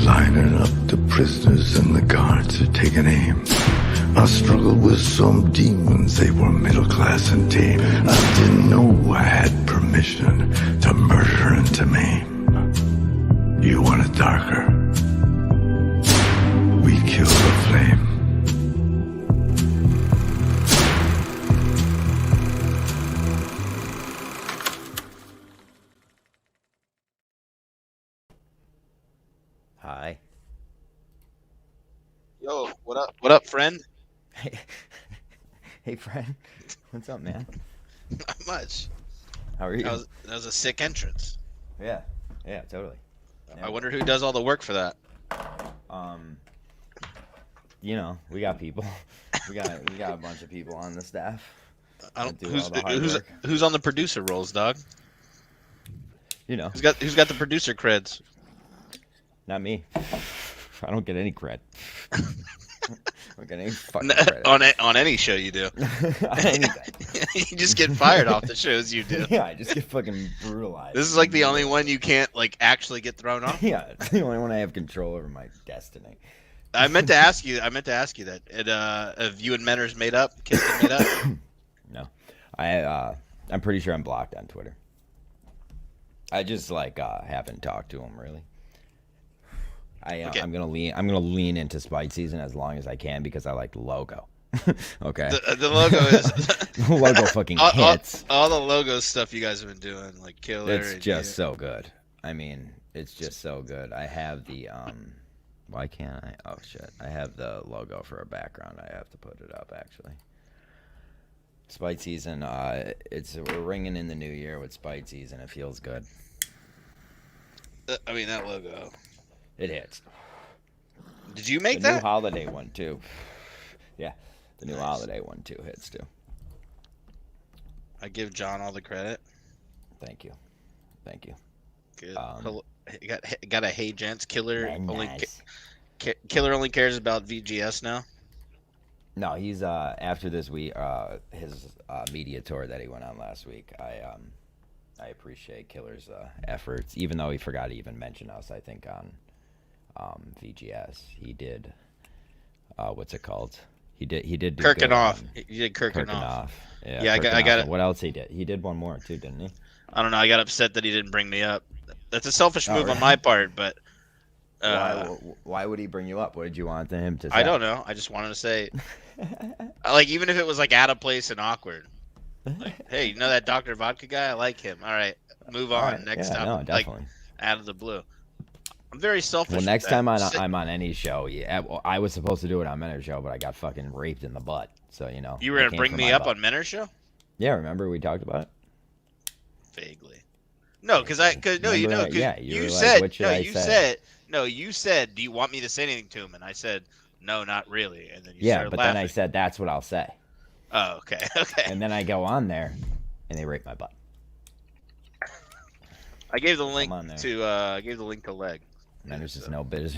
lining up, the prisoners and the guards are taking aim. I struggled with some demons, they were middle class and tame. I didn't know I had permission to murder and to maim. You want it darker? We kill the flame. Hi. Yo, what up? What up, friend? Hey, friend. What's up, man? Not much. How are you? That was a sick entrance. Yeah, totally. Yeah. I wonder who does all the work for that. You know, we got people. We got a bunch of people on the staff. I don't. that do all the hard work. Who's on the producer roles, dog? You know, Who's got the producer creds? not me. I don't get any credit. I don't get any fucking credit. On any show you do. On anything. You just get fired off the shows you do. Yeah, I just get fucking brutalized. This is like the only one you can't like actually get thrown off. Yeah, it's the only one I have control over my destiny. I meant to ask you that. Have you and Menners made up? Kissed and made up? No, I'm pretty sure I'm blocked on Twitter. I just haven't talked to him really. Okay. I'm gonna lean into Spite Season as long as I can because I like the logo. Okay. The logo is The logo fucking hits. all the logo stuff you guys have been doing, like Killer. It's just so good. I mean, it's just so good. I have the why can't I? Oh shit! I have the logo for a background. I have to put it up actually. Spite Season. We're ringing in the new year with Spite Season. It feels good. I mean that logo. It hits. Did you make The that? new holiday one too. Yeah, the new holiday one too hits too. I give John all the credit. Thank you. Good. Got a Hey Gents. Killer Nice. Killer only cares about VGS now. No, he's after this week, his media tour that he went on last week. I appreciate Killer's efforts, even though he forgot to even mention us. I think on VGS he did. What's it called? He did do Kirkenoff. He did Kirkenoff. Yeah, I got it. What else he did? He did one more too, didn't he? I don't know. I got upset that he didn't bring me up. That's a selfish move on my part, but why would he bring you up? What did you want him to say? I don't know. I just wanted to say, like, even if it was like out of place and awkward. Like, hey, you know that Dr. Vodka guy? I like him. All right, move on. Right. Next Yeah, time, no, definitely. like, out of the blue. I'm very selfish. Well, with next that. time I'm on any show, yeah, well, I was supposed to do it on Menner's show, but I got fucking raped in the butt. So you know. You were gonna bring me up on Menner's show? Yeah, remember we talked about it? Vaguely. No, because you said, do you want me to say anything to him? And I said, no, not really. And then you started laughing. Then I said that's what I'll say. Oh, okay. And then I go on there, and they rape my butt. I gave the link to Leg. Menner's is no better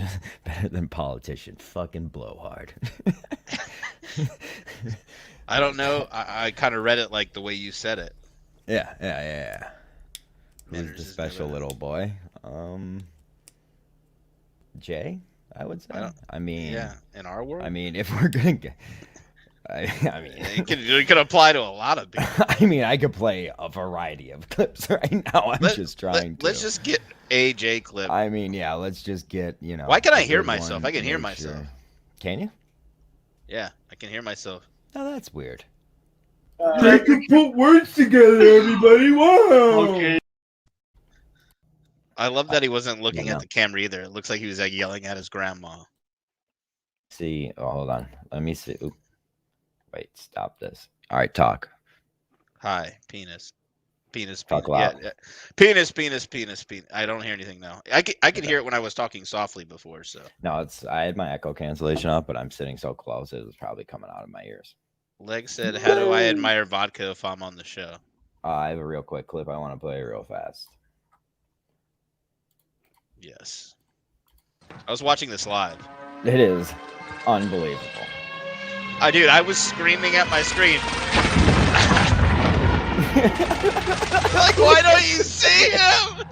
than politician. Fucking blowhard. I don't know. I kind of read it like the way you said it. Yeah. Who's the special little boy? Jay, I would say. I mean, yeah, in our world. I mean, if we're gonna get, I mean, it could apply to a lot of people. I mean, I could play a variety of clips right now. Let's just get a J clip. I mean, yeah, let's just get, you know. Why can I hear myself? I can hear myself. Sure. Can you? Yeah, I can hear myself. Oh, that's weird. They can put words together, everybody. Wow. Okay. I love that he wasn't looking at the camera either. It looks like he was like yelling at his grandma. See, hold on. Let me see. Oop. Wait, stop this. All right, talk. Hi, penis. Penis. Talk loud. Yeah. Penis. I don't hear anything now. I could hear it when I was talking softly before. So no, I had my echo cancellation up, but I'm sitting so close it was probably coming out of my ears. Leg said, "How do I admire vodka if I'm on the show?" I have a real quick clip I want to play real fast. Yes. I was watching this live. It is unbelievable. Dude, I was screaming at my screen. Like, why don't you see him?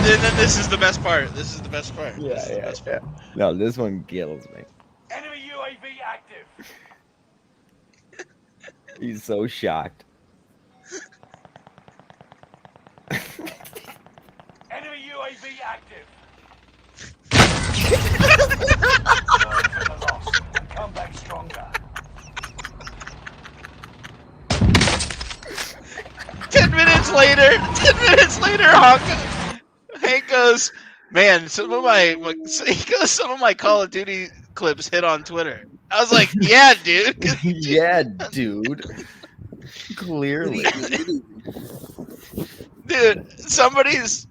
then this is the best part. This is the best part. Yeah, This is the yeah, best yeah. part. No, this one kills me. Enemy UAV active. He's so shocked. Enemy UAV active. Come back stronger. 10 minutes later, Hank goes, man, some of my Call of Duty clips hit on Twitter. I was like, yeah, dude. Yeah, dude. Clearly. Dude, somebody's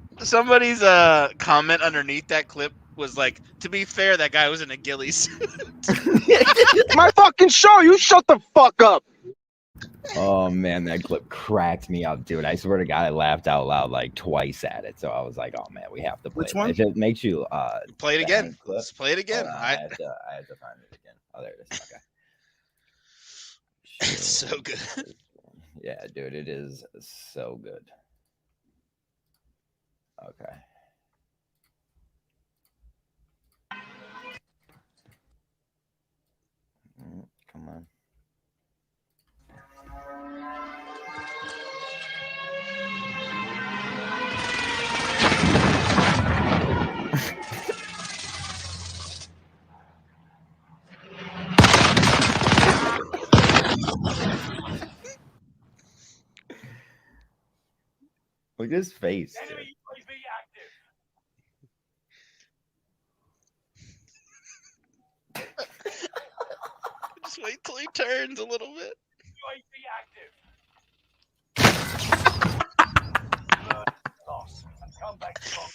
comment underneath that clip was like, to be fair, that guy was in a ghillie suit. My fucking show. You shut the fuck up. Oh man, that clip cracked me up, dude. I swear to God, I laughed out loud like twice at it. So I was like, "Oh man, we have to play." Which one? It just makes you Play it the again. Hank clip. Let's play it again. Hold on, I had to find it again. Oh, there it is. Okay. It's so good. Yeah, dude, it is so good. Okay. Come on. Look at his face, dude. Enemy UAV active. Just wait till he turns a little bit. UAV active. Lost. Come back strong.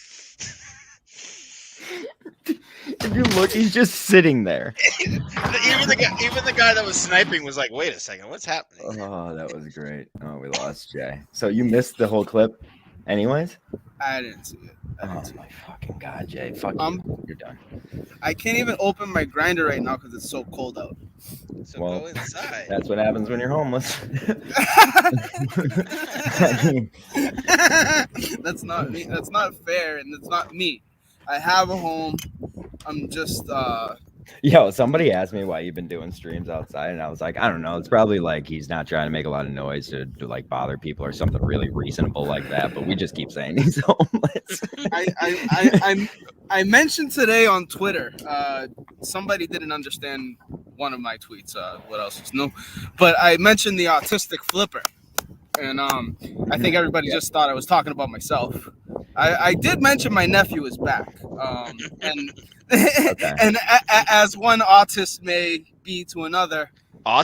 If you look, he's just sitting there. Even the guy that was sniping was like, wait a second, what's happening? Oh, that was great. Oh, we lost Jay. So you missed the whole clip, anyways? I didn't see it. Oh my fucking God, Jay! Fuck you. You're done. I can't even open my grinder right now because it's so cold out. So Well, go inside. That's what happens when you're homeless. That's not me. That's not fair, and it's not me. I have a home. I'm just Yo, somebody asked me why you've been doing streams outside, and I was like, I don't know. It's probably like he's not trying to make a lot of noise to like bother people or something really reasonable like that. But we just keep saying he's homeless. I mentioned today on Twitter. Somebody didn't understand one of my tweets. What else was new? But I mentioned the autistic flipper, and I think everybody just thought I was talking about myself. I did mention my nephew is back, and Okay. and as one autist may be to another,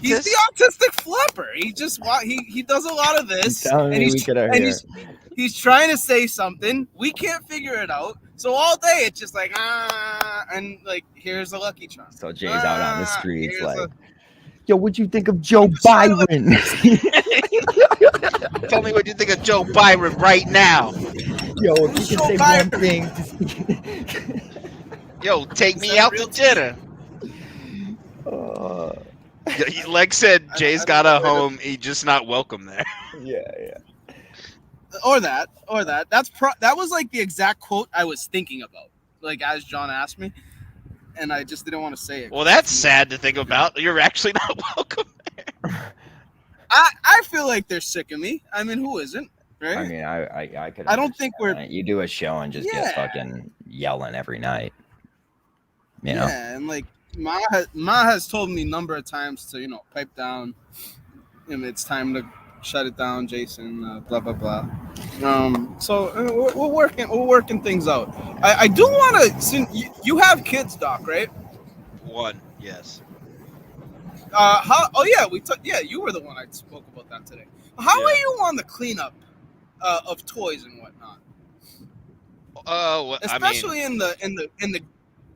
he's Autist? the autistic flipper. He just he does a lot of this, Telling me we could have here. he's trying to say something. We can't figure it out. So all day it's just like and like here's a Lucky Charm. So Jay's out on the streets here's like, yo, what'd you think of Joe Byron? Tell me what you think of Joe Byron right now. Yo, if you Joe can say Byron. one thing. Yo, take me that out real to dinner. Like said, Jay's got a home. He's just not welcome there. Yeah. Or that. That was like the exact quote I was thinking about. Like as John asked me, and I just didn't want to say it. Well, that's sad to think about. You're actually not welcome there. I feel like they're sick of me. I mean, who isn't? Right? I mean, I could. I don't think understand that. You do a show and just get Yeah. fucking yelling every night. You know. Yeah, and like Ma has told me a number of times to pipe down, and it's time to shut it down, Jason. Blah blah blah. So we're working things out. I do want to. Since you have kids, Doc, right? One, yes. How? Oh yeah, you were the one I spoke about that today. How Yeah. are you on the cleanup of toys and whatnot? Oh, Especially in the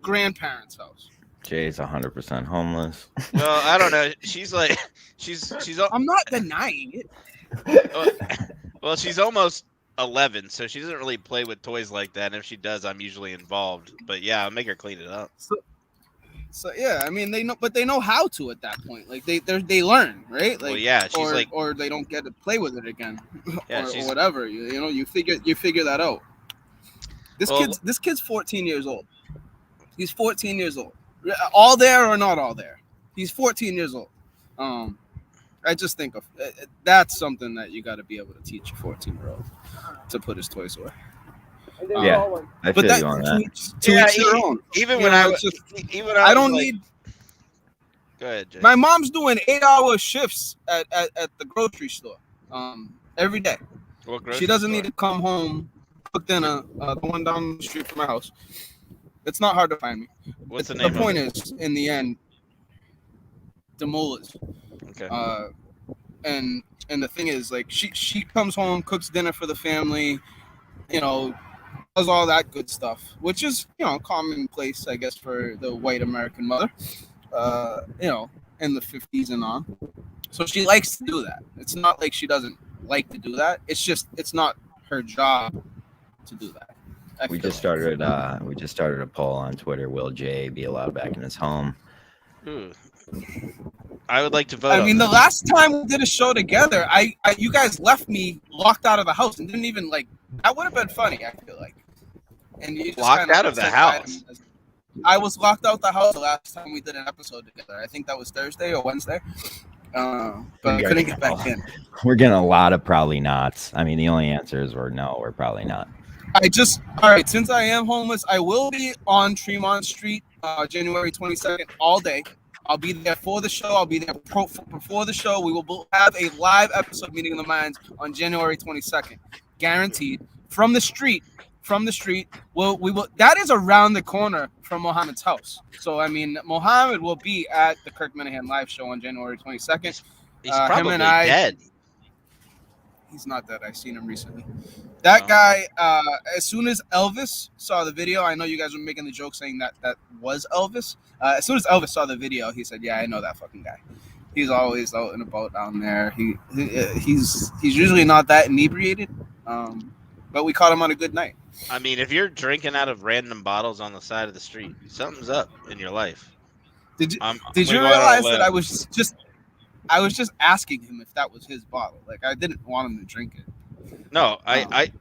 grandparents' house. Jay's 100% homeless. Well, I don't know. She's like, she's. I'm not denying it. Well, she's almost 11, so she doesn't really play with toys like that. And if she does, I'm usually involved. But yeah, I'll make her clean it up. So yeah, I mean they know how to at that point. Like they learn, right? Like, Well, yeah, she's or they don't get to play with it again, Yeah, or she's- whatever. You figure that out. Well- This kid's 14 years old. He's 14 years old. All there or not all there. He's 14 years old. I just think of that's something that you got to be able to teach a 14-year-old to put his toys away. Yeah, I feel But that you on that. to Yeah, each their own. Even You when know, I it's was, just- even when I was don't like- need. Go ahead, Jay. My mom's doing 8-hour shifts at the grocery store every day. What grocery She doesn't store? need to come home, cook dinner. The one down the street from my house. It's not hard to find me. What's the The name? point of it? is, in the end, the mullahs. Okay. And the thing is, like, she comes home, cooks dinner for the family, you know, does all that good stuff, which is, you know, commonplace, I guess, for the white American mother, you know, in the 50s and on. So she likes to do that. It's not like she doesn't like to do that. It's just it's not her job to do that. We just started a poll on Twitter. Will Jay be allowed back in his home? Ooh. I would like to vote. I on mean, the that. last time we did a show together, I you guys left me locked out of the house and didn't even like. That would have been funny. I feel like. And you just Locked kinda out of the said house? bye. I was locked out the house the last time we did an episode together. I think that was Thursday or Wednesday. But I couldn't get back in. We're getting a lot of probably nots. I mean, the only answers were no or probably not. All right, since I am homeless, I will be on Tremont Street January 22nd all day. I'll be there for the show. I'll be there before the show. We will have a live episode Meeting of the Minds on January 22nd. Guaranteed. From the street. We will. That is around the corner from Mohammed's house. So, I mean, Mohammed will be at the Kirk Minahan live show on January 22nd. He's him probably and I- dead. He's not dead. I've seen him recently. That guy, as soon as Elvis saw the video, I know you guys were making the joke saying that was Elvis. As soon as Elvis saw the video, he said, "Yeah, I know that fucking guy. He's always out and about down there. He's usually not that inebriated, but we caught him on a good night." I mean, if you're drinking out of random bottles on the side of the street, something's up in your life. Did you I'm did you going on a realize that limb. I was just asking him if that was his bottle? Like, I didn't want him to drink it. No, I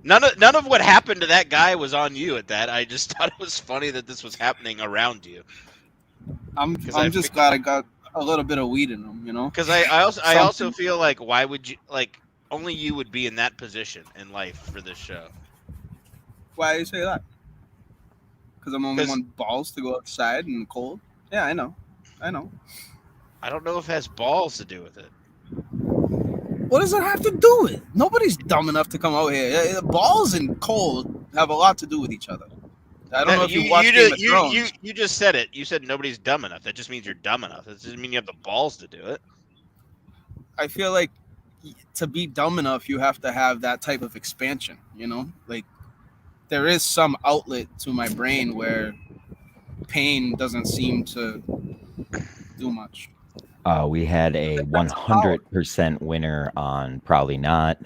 none of what happened to that guy was on you at that. I just thought it was funny that this was happening around you. I'm I just glad I got a little bit of weed in him, you know. Because I also feel like why would you like only you would be in that position in life for this show. Why do you say that? Because I'm only 'Cause- one balls to go outside in the cold. Yeah, I know. I don't know if it has balls to do with it. What does it have to do with? Nobody's dumb enough to come out here. Balls and cold have a lot to do with each other. I don't know if you watched Game of Thrones. You just said it. You said nobody's dumb enough. That just means you're dumb enough. That doesn't mean you have the balls to do it. I feel like to be dumb enough, you have to have that type of expansion, you know? Like, there is some outlet to my brain where pain doesn't seem to do much. We had a 100% winner on probably not.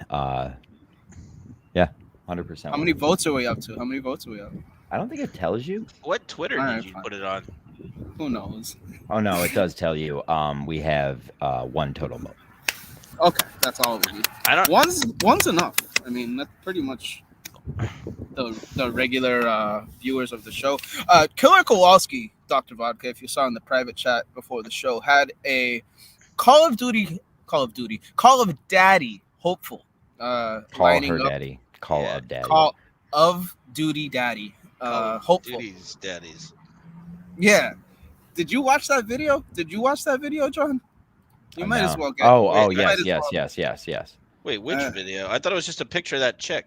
Yeah, 100%. How many winner. votes are we up to? I don't think it tells you. What Twitter All did right, you fine. put it on? Who knows? Oh no, it does tell you. We have one total vote. Okay, that's all we need. I don't. One's enough. I mean, that's pretty much the regular viewers of the show. Killer Kowalski, Dr. Vodka, if you saw in the private chat before the show, had a Call of Daddy hopeful. Call lining her up- daddy. Call Yeah, of daddy. Call of Duty Daddy. Hopeful. Duties, daddies. Yeah. Did you watch that video? John? You might as No. well get. Oh, you might yes, as well- yes. Wait, which Uh, video? I thought it was just a picture of that chick.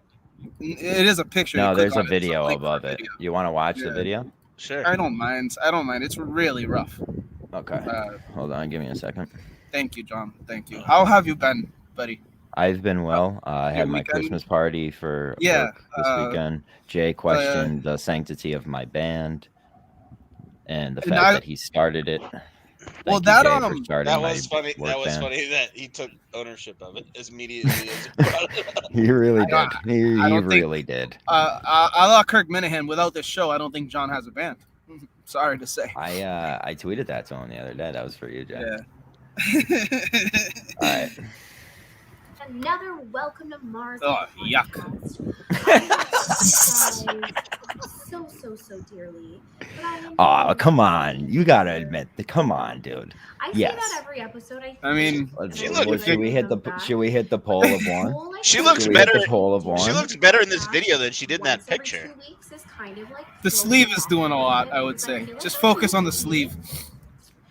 It is a picture. No, You there's click a on it, it's video link for a above it. video. You want to watch the Yeah. video? Sure. I don't mind. It's really rough. Okay. Hold on, give me a second. Thank you, John. Thank you. How have you been, buddy? I've been well. I had my weekend? Christmas party for Yeah, this weekend. Jay questioned the sanctity of my band and the And fact I- that he started it. Well, Thank you, that, Jay, for um, starting That my was funny. work That was band. funny that he took ownership of it as immediately as he brought it up. He really I did. don't- He I don't think- really did. I love Kirk Minahan. Without this show, I don't think John has a band. Sorry to say. I tweeted that to him the other day. That was for you, Jay. Yeah. All right. another Welcome to Mars. Oh, yuck. podcast. I love you guys so dearly. But I enjoy Oh, it. come on. You gotta admit. Come on, dude. I say Yes. that every episode. I mean, Let's, She And looked- I should we hit the that. should we hit the poll of one? Well, I She think looks Should we hit better- the poll of one? She looks better in this video than she did in that once every picture. 2 weeks is kind of like the throwing sleeve me is off doing a little lot, bit I would because I say. feel like Just I'm focus on the losing sleeve.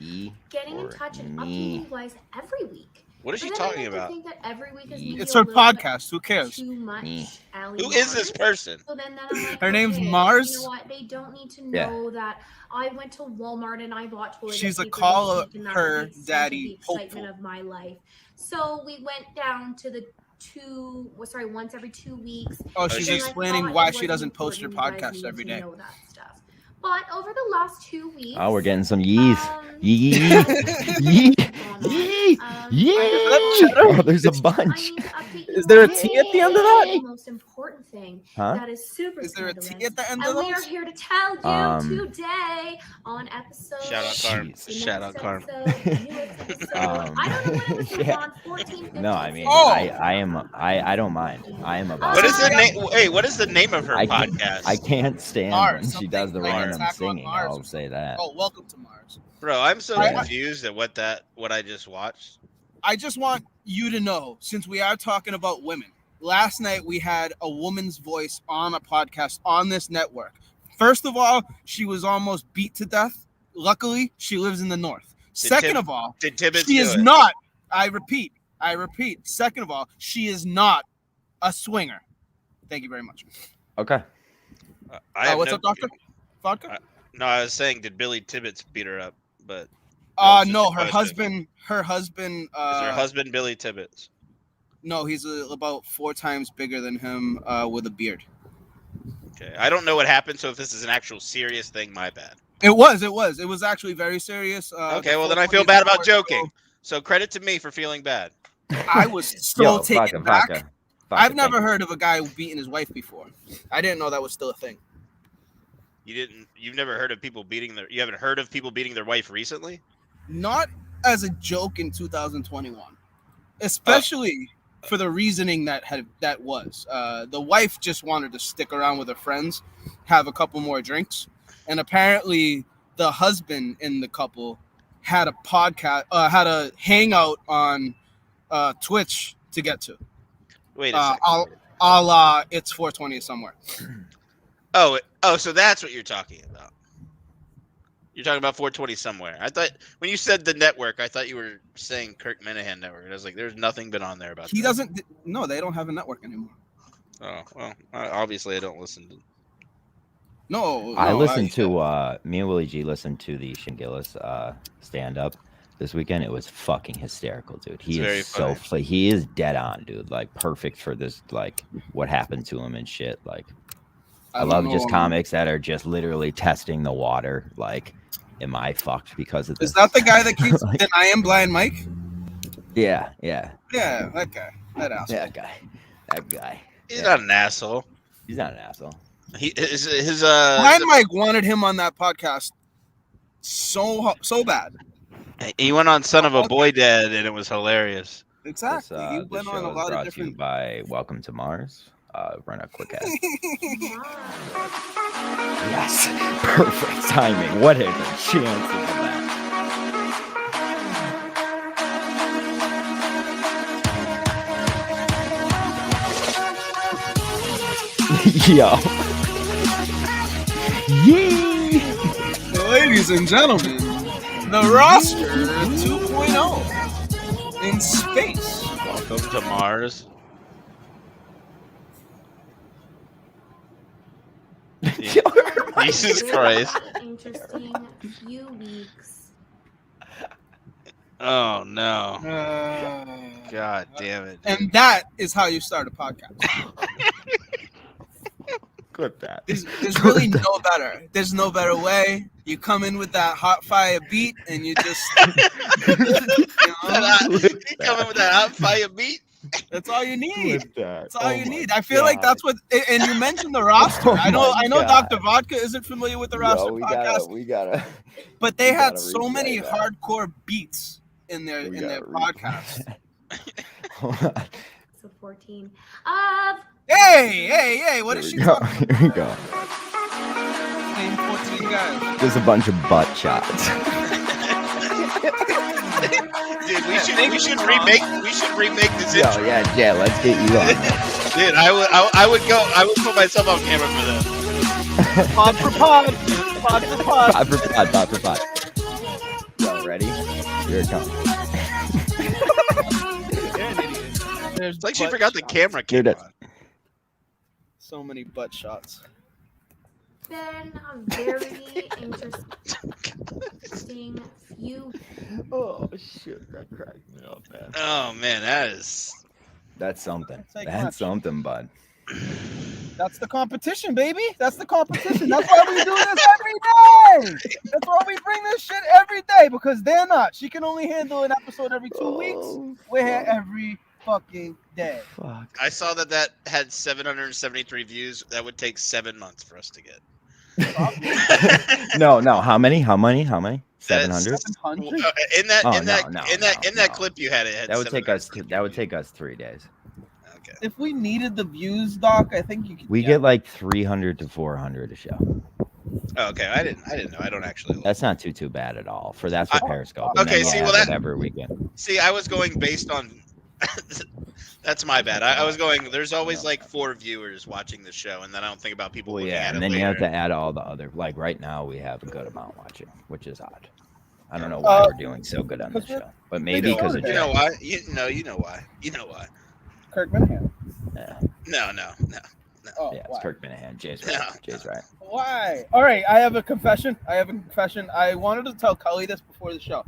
E getting in or touch and me? updating you guys every week. What is she But then I talking like to about? think that every week is It's maybe It's a her little bit podcast. Who cares? Too much. Me. Allie Who is this Mars. person? So then I'm like, Her name's okay, Mars? You know what? They don't need to Yeah. know that I went to Walmart and I bought toilet She's a paper call this week and that's her the extent daddy of the excitement hopeful. of my life. So we went down to the once every 2 weeks. Oh, she's and I explaining thought why it she was doesn't post her important you guys podcast needed every to day. know that stuff. But over the last 2 weeks, Oh, we're getting some yees. Yee. Yee. Yee. Yee. Shut up. Oh, there's a I bunch. need to update you Is there a guys T at the end of on that? the most important thing Huh? that is super Is there a scandalous. T at the end of And we are those? here to tell you Um, today on episode. Shout out Carm. Jeez. the Shout out newest Carm. episode, the newest episode. I don't know what episode yeah. we're on. 14, 15, No, I mean, 16. Oh. I don't mind. I am about What it. is the name? Hey, what is the name of her I can't- podcast? I can't stand Mars, when she does the something like random Attack on singing. Mars I'll or say that. Oh, welcome to Mars. Bro, I'm so I- confused at what I just watched. I just want you to know, since we are talking about women, last night we had a woman's voice on a podcast on this network. First of all, she was almost beat to death. Luckily, she lives in the north. Second of all, Did Tibbets she do is it? not, I repeat. Second of all, she is not a swinger. Thank you very much. Okay. I have What's no- up, Doctor? Vodka? No, I was saying, did Billy Tibbets beat her up? But was just No, a her question. husband. Her husband. is her husband Billy Tibbets? No, he's about 4 times bigger than him with a beard. Okay, I don't know what happened. So if this is an actual serious thing, my bad. It was actually very serious. Okay, well then I feel bad about joking. So credit to me for feeling bad. I was so Yo, taken back. vodka. I've never heard of a guy beating his wife before. I didn't know that was still a thing. You've never heard of people you haven't heard of people beating their wife recently? Not as a joke in 2021, especially for the reasoning that was. The wife just wanted to stick around with her friends, have a couple more drinks, and apparently the husband in the couple had a podcast, had a hangout on Twitch to get to. Wait a second. A la It's 420 somewhere. Oh, so that's what you're talking about. You're talking about 420 somewhere. I thought when you said the network, I thought you were saying Kirk Minahan network. I was like, there's nothing been on there about. He that. doesn't. No, they don't have a network anymore. Oh well, obviously I don't listen to. No, I no, listened to me and Willie G listened to the Shingilis stand up this weekend. It was fucking hysterical, dude. He It's very is so he is dead on, dude. Like perfect for this, like what happened to him and shit. Like I don't love know. just comics that are just literally testing the water. Like, am I fucked because of this? Is that the guy that keeps Like- denying Blind Mike? Yeah. Yeah, that guy. That asshole. That guy. He's Yeah. not an asshole. He's not an asshole. His Blind Mike wanted him on that podcast so bad. he went on Son of a Boy Dead and it was hilarious. Exactly. He This went show on a is lot of brought to you different. by Welcome to Mars. Run a quick ad. Mars. Yes, perfect timing. What are the chances of that? Yo. Yee! Ladies and gentlemen, the roster 2.0 in space. Welcome to Mars. Jesus Christ. Interesting few weeks. Oh no. Uh, God damn it. dude. and that is how you start a podcast. Clip that. There's really no better. There's no better way. You come in with that hot fire beat, and you just, you know, You coming with that hot fire beat? that's all you need. Clip that. That's all Oh you my need. I feel like God. that's what. And you mentioned the roster. Oh I know my Dr. God. Vodka isn't familiar with the roster Yo, podcast, we gotta. but they we had gotta so many replay that. hardcore beats in their We in their gotta replay podcast. that. Hold on. episode 14 of. Hey! What is she Here we go. talking Here we go. about? Name 14 guys. Just a bunch of butt shots. Dude, we should remake this Yo, intro. yeah, let's get you on. That. Dude, I would put myself on camera for that. Pod for pod. Pod for pod. Pod for pod. Yo, ready? Here it comes. There's It's like she butt forgot the shots. camera Here came it is. on. So many butt shots. Been a very interesting few. Oh shit, that cracked me up, man. Oh man, That's something. Take That's much. something, bud. That's the competition, baby. That's the competition. That's why we do this every day. That's why we bring this shit every day, because they're not. She can only handle an episode every 2 weeks. We're here every fucking day. Fuck. I saw that had 773 views. That would take 7 months for us to get. No. How many? 700. 700? In that Oh, in that no, in that no. clip you had, it had That would take us. 773. That would take us 3 days. Okay. If we needed the views, Doc, I think you could. We get like 300 to 400 a show. Oh, okay. I didn't know. I don't actually. That's not too bad at all. That's for Periscope. And Okay, then see, we'll well, have that- whatever we get. See, I was going based on. That's my bad. I was going. There's always No. like 4 viewers watching the show, and then I don't think about people Well, looking yeah, at and it then later. you have to add all the other. Like right now, we have a good amount watching, which is odd. I don't know why we're doing so good on this show, but maybe You know- because of you Jay. know why? You know why? You know why? Kirk Minahan. Yeah, No. Oh, yeah, it's why? Kirk Minahan. Jay's right. No. Jay's right. Why? All right, I have a confession. I wanted to tell Cully this before the show.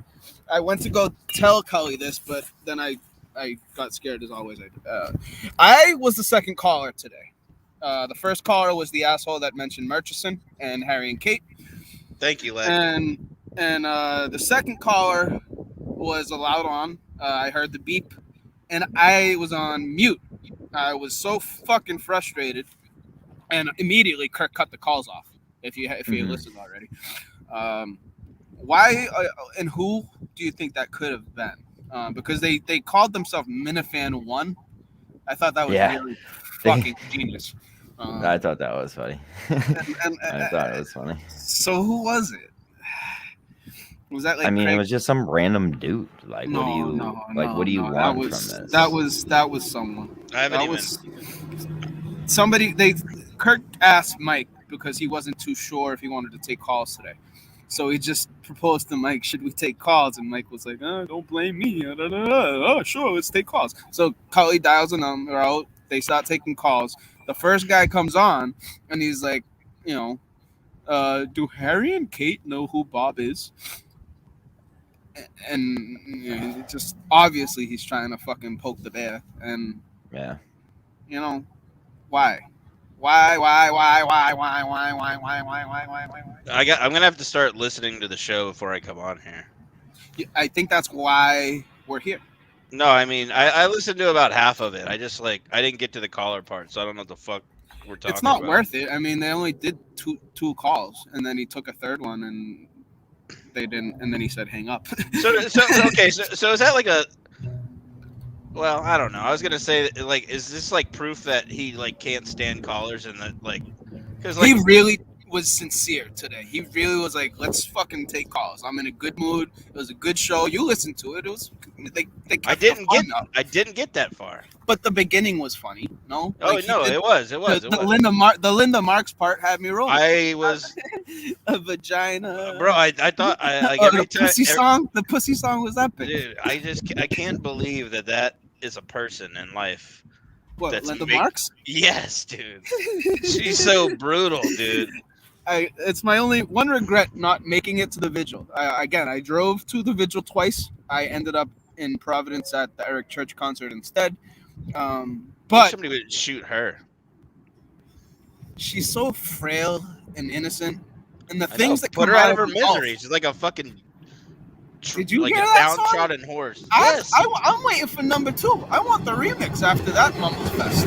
I went to go tell Cully this, but then I got scared as always. I was the second caller today. The first caller was the asshole that mentioned Murchison and Harry and Kate, Thank you, Len. and the second caller was allowed on. I heard the beep, and I was on mute. I was so fucking frustrated, and immediately Kirk cut the calls off. If you Mhm. listened already, why and who do you think that could have been? Because they called themselves Minifan One. I thought that was Yeah. really fucking genius. I thought that was funny. I thought it was funny. So who was it? Was that like? I mean, it Craig? was just some random dude. Like, what do you what do you want that from was, this? That was someone. I haven't That even. was somebody. Kirk asked Mike because he wasn't too sure if he wanted to take calls today. So he just proposed to Mike, should we take calls? And Mike was like, don't blame me. Oh, sure, let's take calls. So Cully dials a number out. They start taking calls. The first guy comes on, and he's like, do Harry and Kate know who Bob is? And just obviously he's trying to fucking poke the bear. And, Yeah. Why? Why? I'm gonna have to start listening to the show before I come on here. I think that's why we're here. No, I mean I listened to about half of it. I just I didn't get to the caller part, so I don't know what the fuck we're talking about. It's not worth it. I mean, they only did two calls, and then he took a third one, and they didn't. And then he said, "Hang up." So is that like a? Well, I don't know. I was gonna say is this proof that he can't stand callers and that because He really was sincere today. He really was like, "Let's fucking take calls. I'm in a good mood. It was a good show. You listened to it. It was they I kept didn't the fun up. get that far. But the beginning was funny. No. Oh no, it was. The Linda Marks part had me rolling. I was, A vagina. bro. I thought The pussy song was epic. Dude, I can't believe that is a person in life. What, that's Linda big- Marks? Yes, dude. She's so brutal, dude. It's my only one regret not making it to the vigil. I drove to the vigil twice. I ended up in Providence at the Eric Church concert instead. But Somebody would shoot her. she's so frail and innocent, and the I things know, that put come her out of her mouth- misery. She's like a fucking. Did you like hear a that song? downtrodden horse? Yes. I'm waiting for number 2. I want the remix after that Mumble Fest.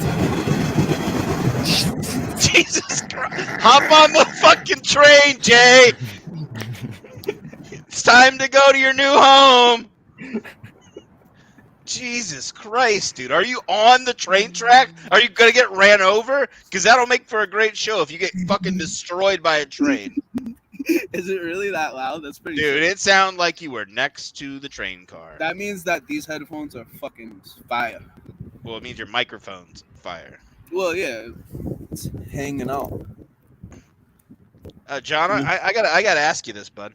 Jesus Christ! Hop on the fucking train, Jay. It's time to go to your new home. Jesus Christ, dude. Are you on the train track? Are you going to get ran over? Because that'll make for a great show if you get fucking destroyed by a train. Is it really that loud? That's pretty. Dude, sick. it sounded like you were next to the train car. That means that these headphones are fucking fire. Well, it means your microphone's fire. Well, yeah, it's hanging out. John, I gotta ask you this, bud.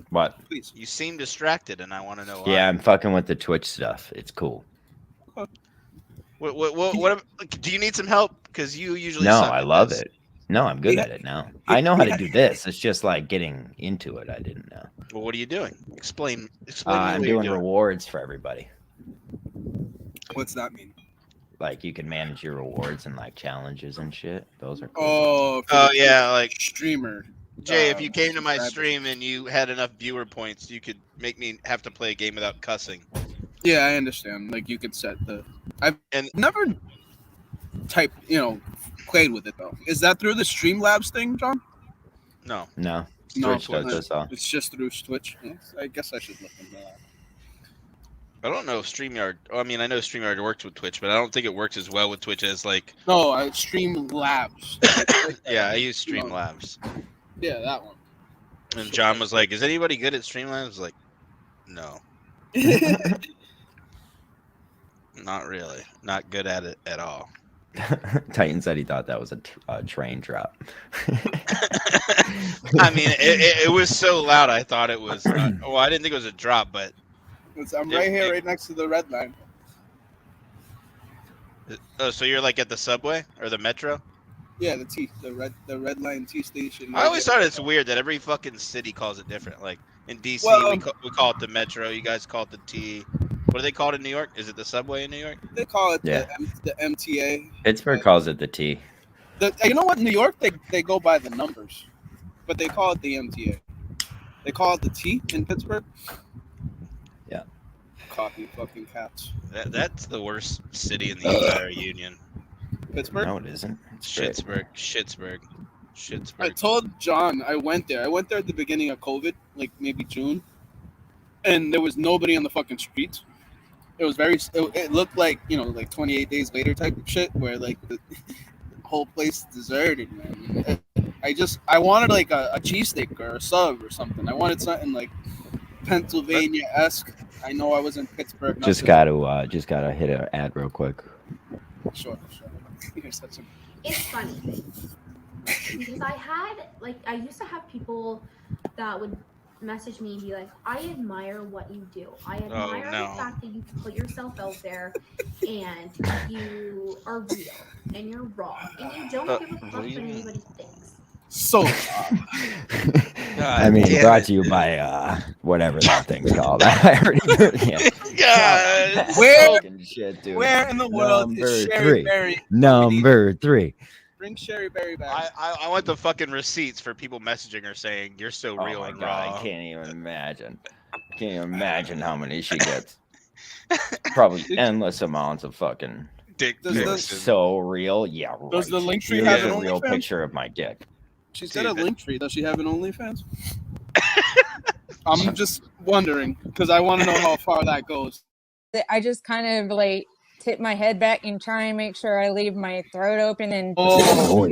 What? Please. You seem distracted, and I want to know why. Yeah, I'm fucking with the Twitch stuff. It's cool. What do you need some help? Because you usually No, suck I at love this. it. No, I'm good at it now. I know how to do this. It's just like getting into it. I didn't know. Well, what are you doing? Explain. I'm what you're doing rewards for everybody. What's that mean? Like you can manage your rewards and like challenges and shit. Those are cool. Oh. Oh yeah, like streamer. Jay, if you came to my grab it. stream and you had enough viewer points, you could make me have to play a game without cussing. Yeah, I understand. Like you could set the. I've And- never played with it though. Is that through the Streamlabs thing, John? No. No, No, Twitch does this all. It's just through Twitch. Yes, I guess I should look into that. I don't know if StreamYard. Oh, I mean, I know StreamYard works with Twitch, but I don't think it works as well with Twitch as like. No, Streamlabs. Yeah, I use Streamlabs. Yeah, that one. And John was like, "Is anybody good at Streamlabs?" I was like, "No, not really. Not good at it at all." Titan said he thought that was a train drop. I mean, it was so loud. I thought it was. Well, I didn't think it was a drop, but I'm right here, right next to the red line. oh, so you're like at the subway or the metro? Yeah, the red line T station. I always thought it's weird that every fucking city calls it different. Like in DC, Well, we call it the metro. You guys call it the T. What do they call it in New York? Is it the subway in New York? They call it Yeah. the MTA. Pittsburgh calls it the T. You know what? New York, they go by the numbers, but they call it the MTA. They call it the T in Pittsburgh. Yeah. Copy fucking cats. That's the worst city in the entire union. Pittsburgh. No, it isn't. It's great. Shittsburg. I told John I went there. I went there at the beginning of COVID, like maybe June, and there was nobody on the fucking streets. It was it looked like, like 28 days later type of shit, where like the whole place deserted, man. I wanted like a cheesesteak or a sub or something. I wanted something like Pennsylvania-esque. I know I was in Pittsburgh. not Just gotta hit an ad real quick. Sure. You're such a... It's funny because I used to have people that would message me and be like, I admire what you do. I admire no. the fact that you put yourself out there and you are real and you're raw and you don't give a fuck what anybody thinks. So, I mean, damn brought it. to you by whatever that thing's called. I already yeah. God. Where- Fucking shit, dude. where in the world Number is Sherry three. Berry? Number 3. Bring Sherry Berry back. I want the fucking receipts for people messaging her saying you're so Oh real my and god, raw. I can't even imagine. Can't even imagine how many she gets. Probably endless amounts of fucking. Dick Does pics the- and- So real, yeah. Right. Does the link tree Here's have a an real OnlyFans? picture of my dick. She's got a Dude, link tree. Does she have an OnlyFans? I'm just wondering because I want to know how far that goes. I just kind of like tip my head back and try and make sure I leave my throat open and Oh,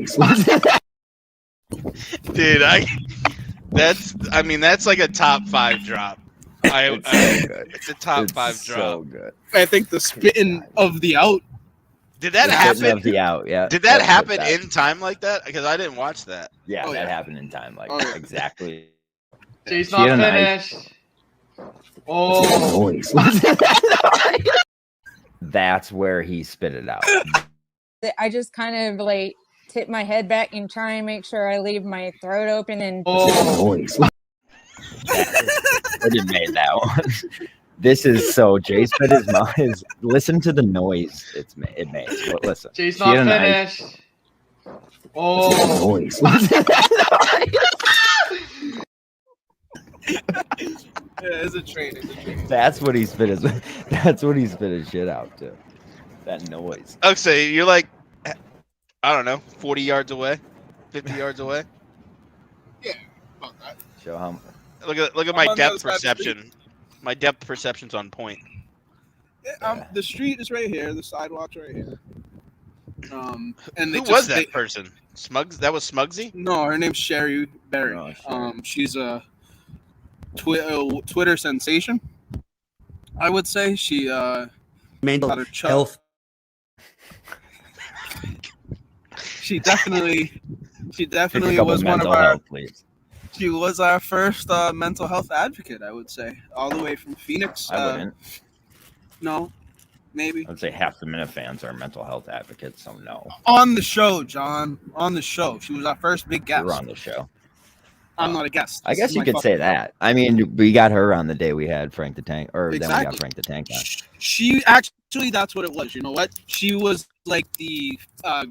Dude, that's like a top 5 drop. It's so good. It's a top It's 5 so drop. good. I think the spitting of the out. Did that Spitting happen? of the out, yeah. Did that That's happen what that- in time like that? Because I didn't watch that. Yeah, Oh, that yeah. happened in time, like Oh, yeah. exactly. She's She had not a knife. finished. Oh, That's where he spit it out. I just kind of like tip my head back and try and make sure I leave my throat open and oh. I didn't made that one. This is so Jay spit his mouth. Listen to the noise it makes. But listen, She's she had not a knife. finished. Oh, Yeah, it's a train. That's what he spit his. That's what he spit his shit out to. That noise. Okay, you're like, I don't know, 40 yards away, 50 yards away. About that. Show how. Look at I'm my on the depth other side of the street. perception. My depth perception's on point. The street is right here. The sidewalk's right here. And Who was that person? Smugs? That was Smugsy? No, her name's Sherry Berry. Oh, Sherry. She's a Twitter sensation. I would say she Mental got her chub. health. She definitely Take a couple was one of mental our. health, please. She was our first mental health advocate, I would say, all the way from Phoenix. I wouldn't. No, maybe I'd say half the Minute fans are mental health advocates, so no. on the show, John. On the show, she was our first big guest. We're on the show. I'm not a guest. I This guess is you my could say fucking- that. I mean, we got her on the day we had Frank the Tank, or then we Exactly. got Frank the Tank on. She actually, that's what it was. You know what? She was like the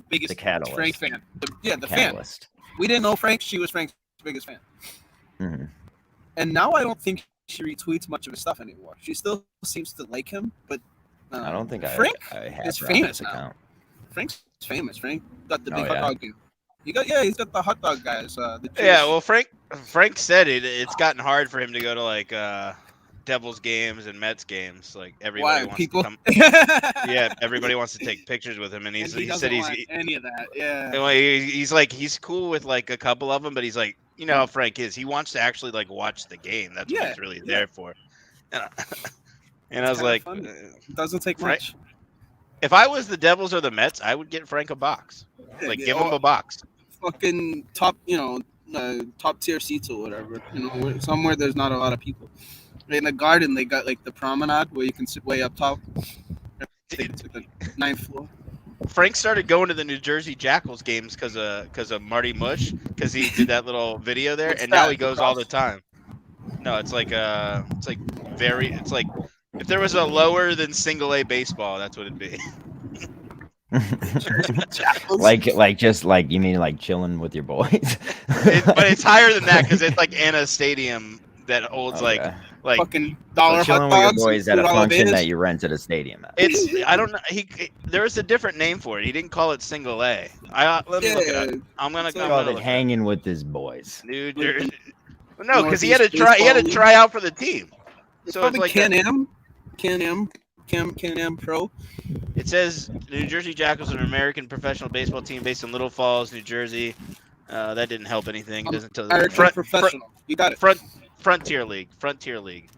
biggest The catalyst. Frank fan. The fan. Catalyst. We didn't know Frank. She was Frank's biggest fan. hmm And now I don't think she retweets much of his stuff anymore. She still seems to like him, but I don't think Frank I have is her on famous this now. account. Frank's famous. Frank got the Oh, big hot yeah? dog game. He's got the hot dog guys. The Yeah, Jewish- well, Frank said it's gotten hard for him to go to like Devils games and Mets games. Like everybody why wants people? to come. Yeah, everybody wants to take pictures with him, and And he doesn't said want any of that. Yeah. well, he's cool with like a couple of them, but he's like, you know how Frank is. He wants to actually like watch the game. That's what Yeah, he's really yeah. there for. And I was kinda like, fun. It doesn't take Frank- much. if I was the Devils or the Mets, I would get Frank a box. Like, give him a box. Fucking top, top tier seats or whatever. Somewhere there's not a lot of people. In the Garden, they got like the promenade where you can sit way up top. I think it's like the 9th floor. Frank started going to the New Jersey Jackals games because of Marty Mush, because he did that little video there, What's and now that? he goes all the time. No, it's like if there was a lower than single A baseball, that's what it'd be. like you mean like chilling with your boys? But it's higher than that because it's like in a stadium that holds Okay. like Fucking dollar So hot chilling with your dogs. boys and at a $2 function Vegas. that you rented a stadium at. it's I don't know there's a different name for it. He didn't call it single A. Let me look it up. I'm gonna So I'm Called gonna it look hanging with his boys. New Jersey. No, because he had to Northeast try out for the team. It's So it's probably like Can-Am Pro. It says New Jersey Jackals are an American professional baseball team based in Little Falls, New Jersey. That didn't help anything. It doesn't tell American professional. You got it. Frontier League.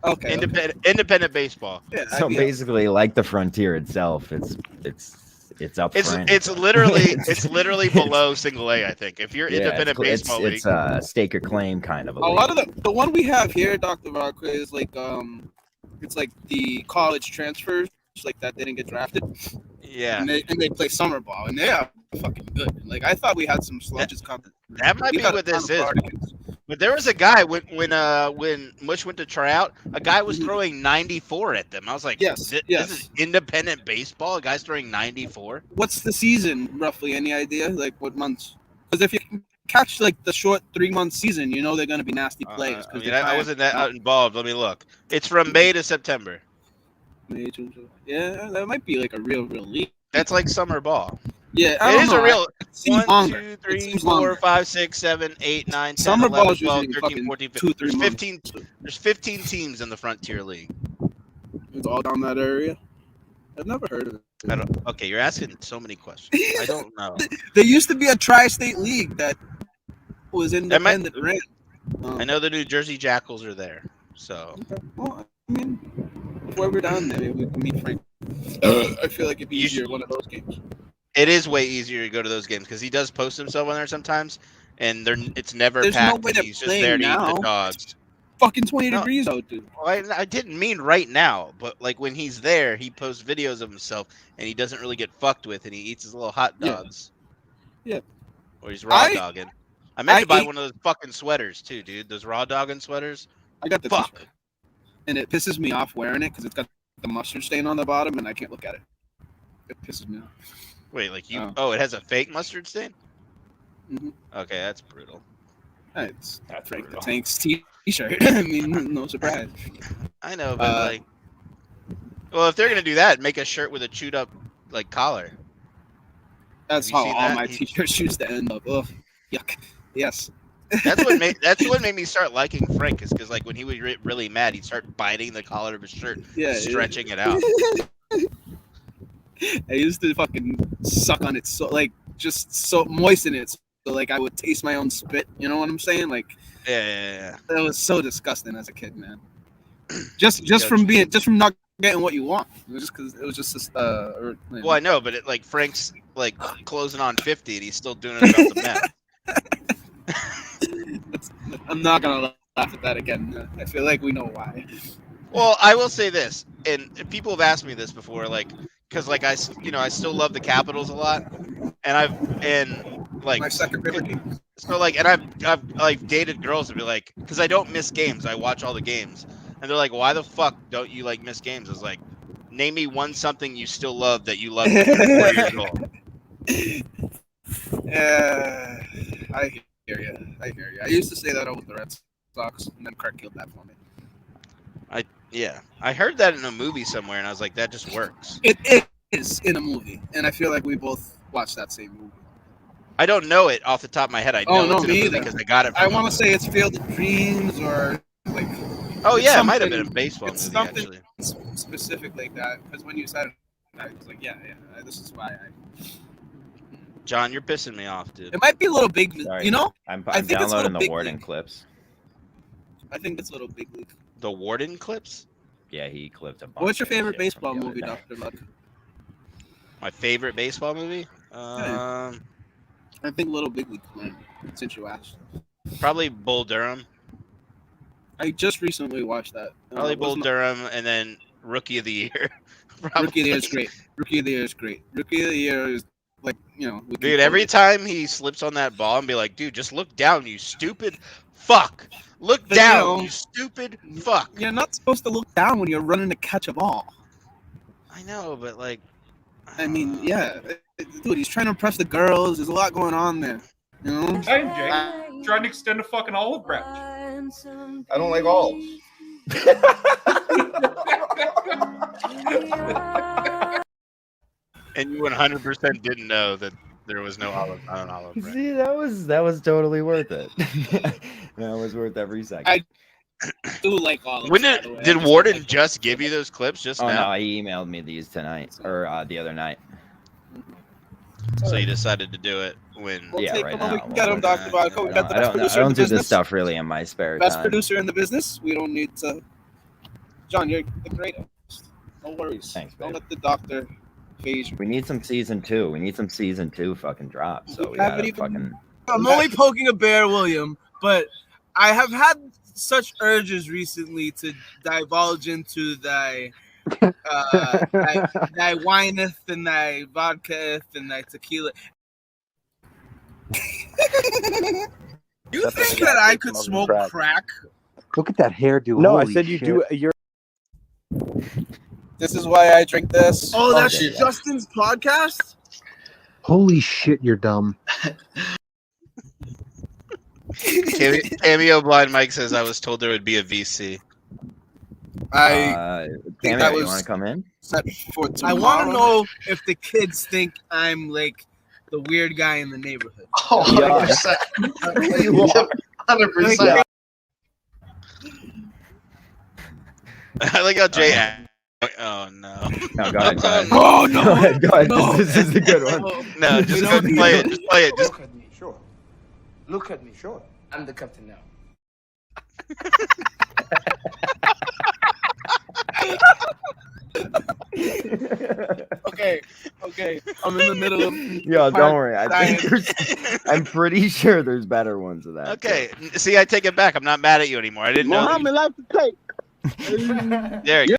Okay. Independent baseball. Yeah, So IBL. basically, like the Frontier itself, it's up. It's literally below single A, I think. If you're independent baseball league, it's a stake or claim kind of a A lot league. of the one we have here, Dr. Rock, is like it's like the college transfers like that didn't get drafted. yeah, And they play summer ball and they are fucking good. Like I thought we had some sludges coming. that might We be got a what ton this of is. Florida kids. But there was a guy when Mush went to try out, a guy was throwing 94 at them. I was like, Yes, this yes. is independent baseball. A guy's throwing 94. What's the season roughly? Any idea? Like what months? Because if you catch like the short 3-month season, you know they're gonna be nasty plays. I mean, I wasn't that involved. Let me look. It's from May to September. Yeah, that might be like a real league. That's like summer ball. Yeah, I It don't is know. a real. It seems 1, longer. 2, It 3, seems 4, longer. 5, 6, 7, 8, 9, 10, Summer 11, ball is 12, usually 13, fucking 14, 2-3 15. months. There's 15 teams in the Frontier League. It's all down that area. I've never heard of it. Okay, you're asking so many questions. I don't know. There used to be a tri-state league that was independent. Ran. I know the New Jersey Jackals are there. So Well, I mean, before we're down there, maybe we can meet Frank. I feel like it'd be easier one of those games. it is way easier to go to those games because he does post himself on there sometimes, and it's never There's no packed. way and to he's just play there to eat now. the dogs. Fucking 20 No. degrees out, dude. Well, I didn't mean right now, but like when he's there, he posts videos of himself, and he doesn't really get fucked with, and he eats his little hot Yeah. dogs. Yeah. Or he's raw dogging. I meant I to buy ate- one of those fucking sweaters too, dude. Those raw dogging sweaters. I got the Fuck. t-shirt. And it pisses me off wearing it because it's got the mustard stain on the bottom and I can't look at it. It pisses me off. Wait, like you? Oh. Oh, it has a fake mustard stain. Mhm. Okay, that's brutal. It's That's Frank the brutal. Tank's t-shirt. I mean, no surprise. I know, but well, if they're gonna do that, make a shirt with a chewed up like collar. That's Have you how seen all that? my t-shirts used to end up. Ugh, yuck. Yes. That's what made me start liking Frank, is because like when he was really mad, he'd start biting the collar of his shirt, Yeah. stretching it out. I used to fucking suck on it, so like just so moisten it, so like I would taste my own spit. You know what I'm saying? Like Yeah. that was so disgusting as a kid, man. Just from not getting what you want. It was just because it was just Well, I know, but it, like Frank's like closing on 50, and he's still doing it about the meth. I'm not gonna laugh at that again. I feel like we know why. Well, I will say this, and people have asked me this before, like, because like I still love the Capitals a lot, and like My second favorite team. so like, and I've like dated girls and be like, because I don't miss games, I watch all the games, and they're like, why the fuck don't you like miss games? I was like, name me one something you still love that you loved when you were 4 years old. I hear you. I used to say that over the Red Sox, and then Kirk killed that for me. Yeah, I heard that in a movie somewhere, and I was like, that just works. It is in a movie, and I feel like we both watched that same movie. I don't know it off the top of my head. I know no, it's in a me movie either. because I got it. I From want to say it's Field of Dreams or like. Oh it's yeah, it might have been something- a baseball it's movie something actually. specific like that, because when you said it, I was like, yeah, this is why. John, you're pissing me off, dude. It might be a little big, Sorry. you know. I'm I think it's a downloading little the big Warden league. clips. I think it's a little big league. The Warden clips? Yeah, he clipped a bunch. What's your of favorite shit baseball from the movie, other day. Dr. Luck? My favorite baseball movie? I think Little Big League, man, since you asked. Probably Bull Durham. I just recently watched that. Probably it was Bull my- Durham, and then Rookie of the Year. Rookie of the Year is great. Rookie of the Year is great. Rookie of the Year is like, we can Dude, every time he slips on that ball and be like, dude, just look down, you stupid fuck. Look But, down, you stupid fuck. You're not supposed to look down when you're running to catch a ball. I know, but like, I mean, yeah, dude, he's trying to impress the girls. There's a lot going on there. You know? Hey, Jake, trying to extend a fucking olive branch. I don't like olives. and you 100% didn't know that there was no olive on an olive branch. See, that was totally worth it. That was worth every second. I do like olives. When by the way. did I just Warden like- just give you those clips just Oh now? no, he emailed me these tonight or the other night. So you decided to do it when? We'll Yeah, take right them on. now. We can get him, Dr. Barco. We I got the best don't, I producer in don't the do this business. stuff really in my spare Best time. producer in the business. We don't need to. John, you're the greatest. No worries. Thanks, Don't babe. let the doctor phase you. We need some season 2. We need some season 2 fucking drop. So we haven't gotta even- fucking. I'm only poking a bear, William, but I have had such urges recently to divulge into thy wineth and thy vodkaeth and thy tequila. You That's think a that I crack. could Smoking smoke crack. crack? Look at that hairdo. No, I Holy said you shit. do. You're This is why I drink this. Oh, that's Okay, yeah. Justin's podcast? Holy shit, you're dumb. Cameo Blind Mike says I was told there would be a VC. I think Cameo, that you was want to come in? set for tomorrow. I want to know if the kids think I'm like the weird guy in the neighborhood. Oh, 100%. you are. 100%. I like how Jay. Oh no. No, go ahead. Go ahead. Oh, no. Go ahead. Go ahead. No. This is a good one. No, just go play it. Just play it. Just Look at me, sure. Look at me, sure. I'm the captain now. Okay. I'm in the middle of. Yo, don't worry. I think I'm pretty sure there's better ones of that. okay. See, I take it back. I'm not mad at you anymore. I didn't know. that Muhammad like to take. you- There you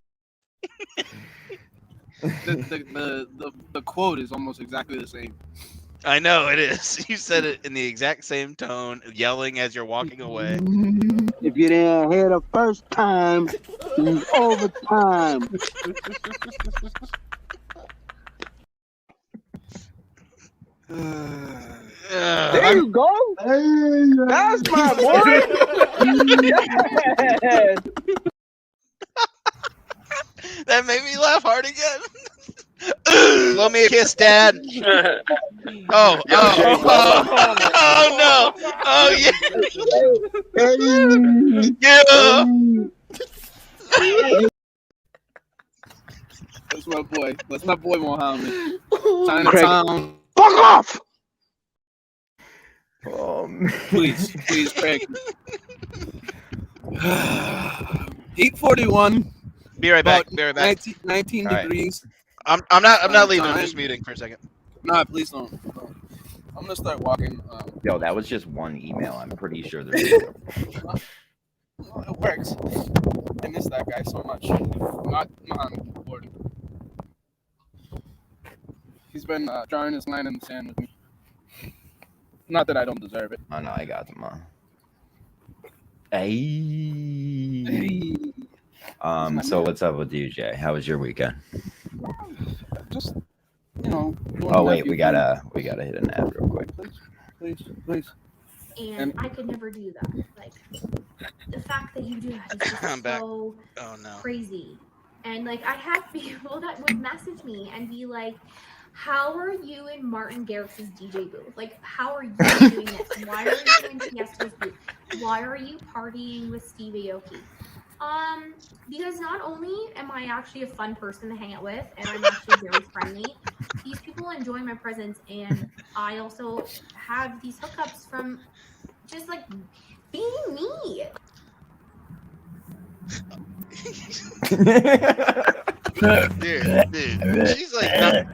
The quote is almost exactly the same. I know it is. You said it in the exact same tone, yelling as you're walking away. If you didn't hear the first time, it's overtime. There you go. That's my boy. Yes. That made me laugh hard again. Blow me a kiss, Dad. Oh no! Oh yeah! Yeah! That's my boy. That's my boy Mohammed. Chinatown. Fuck off! Please, Craig. 8:41. Be right back. About Be right back. 19 All right. degrees. I'm not leaving. I'm just muting for a second. Nah, please don't. I'm gonna start walking. Yo, that was just one email. I'm pretty sure there's two. It works. I miss that guy so much. Not on board. He's been drawing his line in the sand with me. Not that I don't deserve it. Oh no, I got them. Hey. So what's up with you, Jay? How was your weekend? Just, doing Oh wait, nephew we gotta hit an ad real quick. Please. And I could never do that. Like the fact that you do that is just I'm back. so Oh no. crazy. And like I had people that would message me and be like, "How are you in Martin Garrix's DJ booth? Like, how are you doing this? Why are you in Tiesto's booth? Why are you partying with Steve Aoki?" Because not only am I actually a fun person to hang out with, and I'm actually very friendly, these people enjoy my presence, and I also have these hookups from just like being me. Dude, she's like not,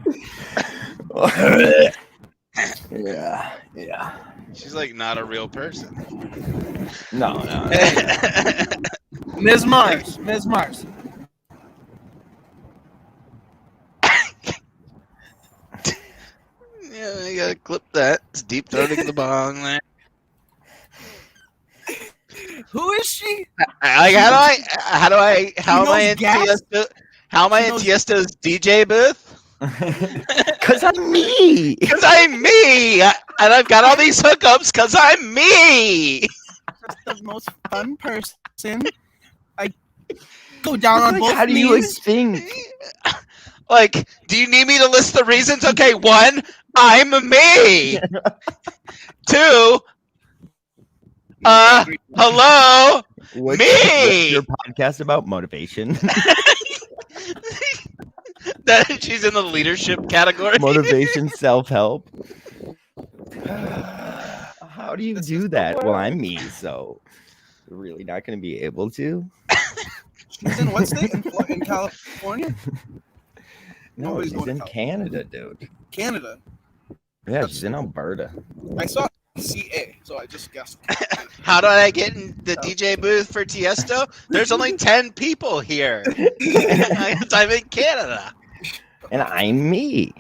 Yeah. she's like not a real person. No. Ms. Mars. Yeah, I gotta clip that. It's deep throating the bong there. Who is she? Like, how am I in gas? Tiesto? How am I in Tiesto's DJ booth? Cause I'm me. Because I'm me, and I've got all these hookups because I'm me. The most fun person. I go down on both How do you knees. think? Like, do you need me to list the reasons? Okay, 1, I'm me. 2, hello, What's me. your podcast about motivation? That she's in the leadership category. Motivation, self-help. How do you do that? Well, I'm me, so we're really not going to be able to. She's in what state? In California? No, Nobody's she's going to in California. Canada, dude. Canada. Yeah, she's in Alberta. I saw CA, so I just guessed. How did I get in the DJ booth for Tiesto? There's only 10 people here. I'm in Canada. And I'm me.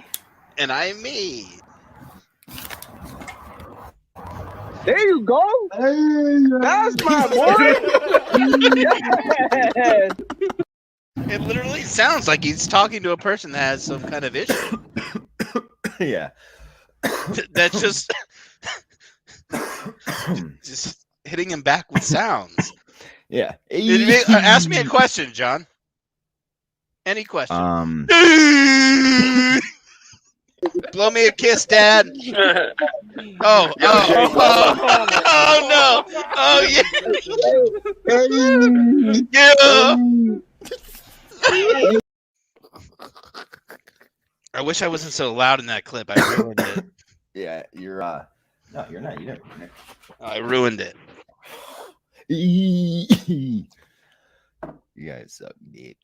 And I'm me. There you go. That's my boy. Yes. It literally sounds like he's talking to a person that has some kind of issue. Yeah. That's just hitting him back with sounds. Yeah. Ask me a question, John. Any question. Blow me a kiss, Dad. Oh no. Oh yeah. I wish I wasn't so loud in that clip. I ruined it. Yeah, you're no, you're not. You don't. I ruined it. You guys suck deep.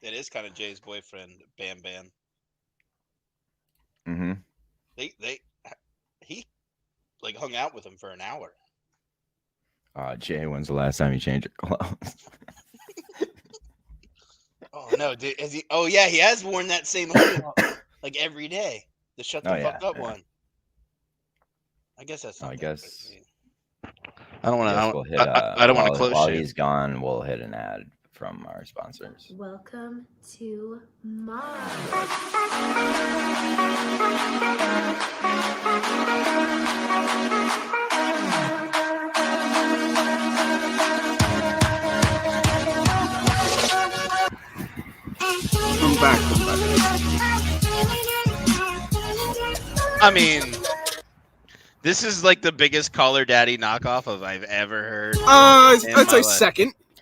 It is kind of Jay's boyfriend, Bam Bam. Mm-hmm. He like hung out with him for an hour. Jay, when's the last time you changed your clothes? Oh no, dude, has he? Oh yeah, he has worn that same hoodie like every day. The shut the fuck up one. I guess that's. I guess. I don't want to. We'll hit, I don't want to close while shit. he's gone, we'll hit an ad from our sponsors. Welcome to Mars. Come back. I mean, this is like the biggest Caller Daddy knockoff of I've ever heard. I'd in my say life.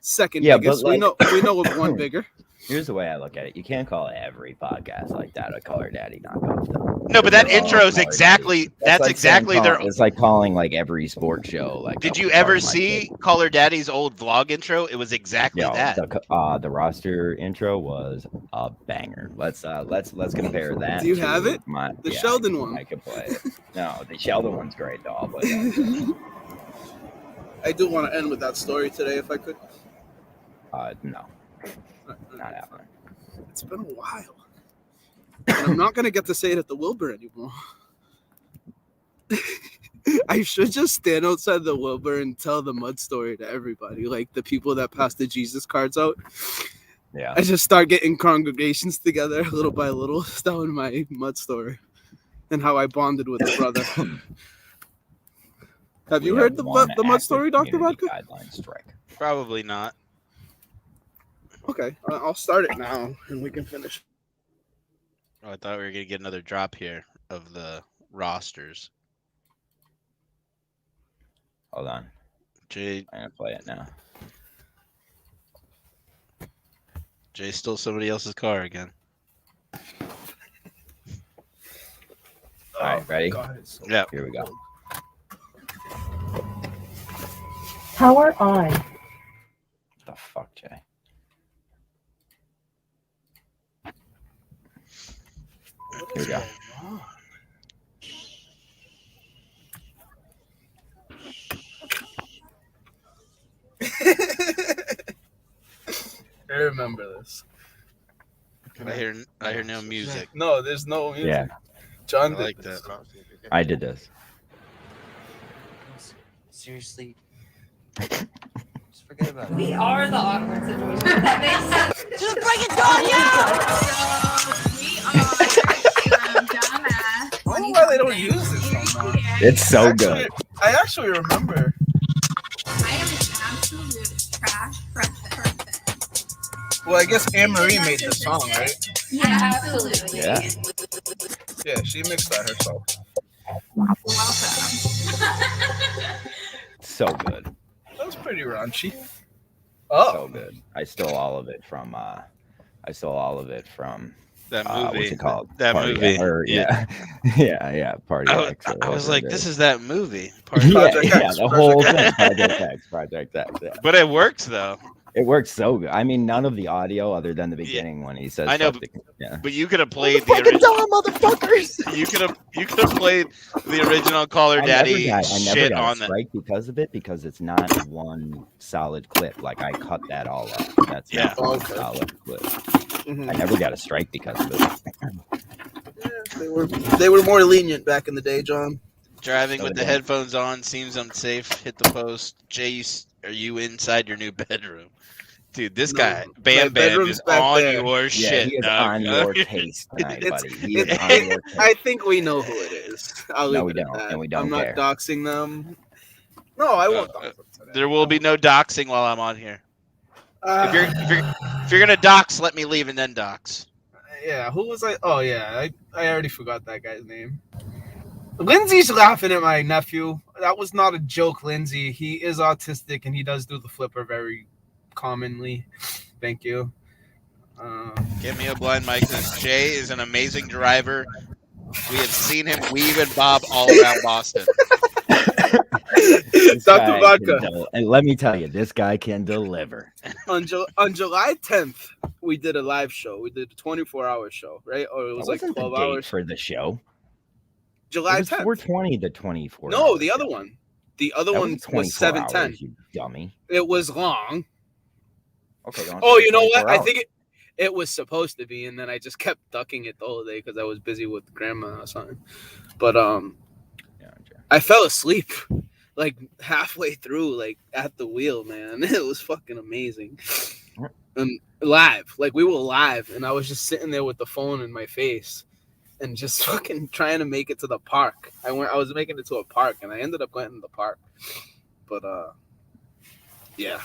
second Yeah, biggest. but We know of one bigger. Here's the way I look at it. You can't call every podcast like that a Color Daddy knockoff, though. No, but that They're all intro is Color exactly Daddy. that's like exactly saying their. It's like calling like every sports show. Like, Did a you part ever of my see kid. Caller Daddy's old vlog intro? It was exactly that. The roster intro was a banger. Let's compare that. Do you to have it? The Sheldon one. I could play it. No, the Sheldon one's great though. But I do want to end with that story today, if I could. no, not happening. It's been a while. And I'm not going to get to say it at the Wilbur anymore. I should just stand outside the Wilbur and tell the mud story to everybody, like the people that pass the Jesus cards out. Yeah. I just start getting congregations together little by little, telling my mud story and how I bonded with a brother. Have you heard the mud story, Dr. Vodka? Guideline strike. Probably not. Okay, I'll start it now and we can finish. Oh, I thought we were gonna get another drop here of the rosters. Hold on. Jay, I'm gonna play it now. Jay stole somebody else's car again. All right, ready? God, it's so Yeah. Here we go. Power on. What the fuck, Jay? Here we go. I remember this. I hear no music. No, there's no music. Yeah, John I did like this. that. I did this. Seriously. Just forget about it. We are the awkward situation. That makes sense. Just break it down, Dumbass. I don't know why they don't use this no more. It's so good. I actually remember. I am an absolute trash person. Well, I guess Anne Marie made the song, right? Yeah, absolutely. Yeah. Yeah, she mixed that herself. Welcome. So good. That was pretty raunchy. So Oh, good. I stole all of it from That movie. what's it called? That Party movie. Or, yeah. yeah. Party X. or I was whatever like, it this is. is that movie. Yeah, Project X, the Project whole X. thing. Project X. Yeah. But it worked though. It worked so good. I mean, none of the audio other than the beginning when he says, I know, fuck the- yeah. But you could have played the original. motherfuckers. You could have played the original Caller Daddy I never shit got on a that. strike because of it, because it's not one solid clip. Like I cut that all up. That's Yeah. not one Okay. solid clip. Mhm. I never got a strike because of it. Yeah, they were more lenient back in the day, John. Driving So with the dumb. headphones on seems unsafe. Hit the post. Jay, are you inside your new bedroom? Dude, this No, guy, my Bam Bam, bedroom's is back on there. your Yeah, shit. he is dog. on your case tonight, It's- buddy. He is on your case. I think we know who it is. I'll leave No, we it at don't, that. and we don't I'm not care. doxing them. No, I won't dox them today. There will be no doxing while I'm on here. Uh, If you're gonna dox, let me leave and then dox. yeah, who was I? Oh, yeah, I already forgot that guy's name. Lindsay's laughing at my nephew. That was not a joke, Lindsay. He is autistic, and he does do the flipper very commonly. Thank you. Give me a blind mic. Says Jay is an amazing driver. We have seen him weave and bob all around Boston. This Dr. guy Vodka. can and let me tell you, this guy can deliver. On July 10th, we did a live show. We did a 24-hour show, right? Or it was like Wasn't 12 the date hours. for the show. July It was 10th. 420 to 24. No, the other one. The other That one was was 24 7:10. hours, you dummy. It was long. Okay. don't Oh, say you know what? 24 I hours. think it was supposed to be, and then I just kept ducking it the whole day because I was busy with grandma or something. But Yeah, Jay. I fell asleep like halfway through, like at the wheel, man. It was fucking amazing. And live, like we were live, and I was just sitting there with the phone in my face and just fucking trying to make it to the park. I was making it to a park, and I ended up going to the park. But yeah.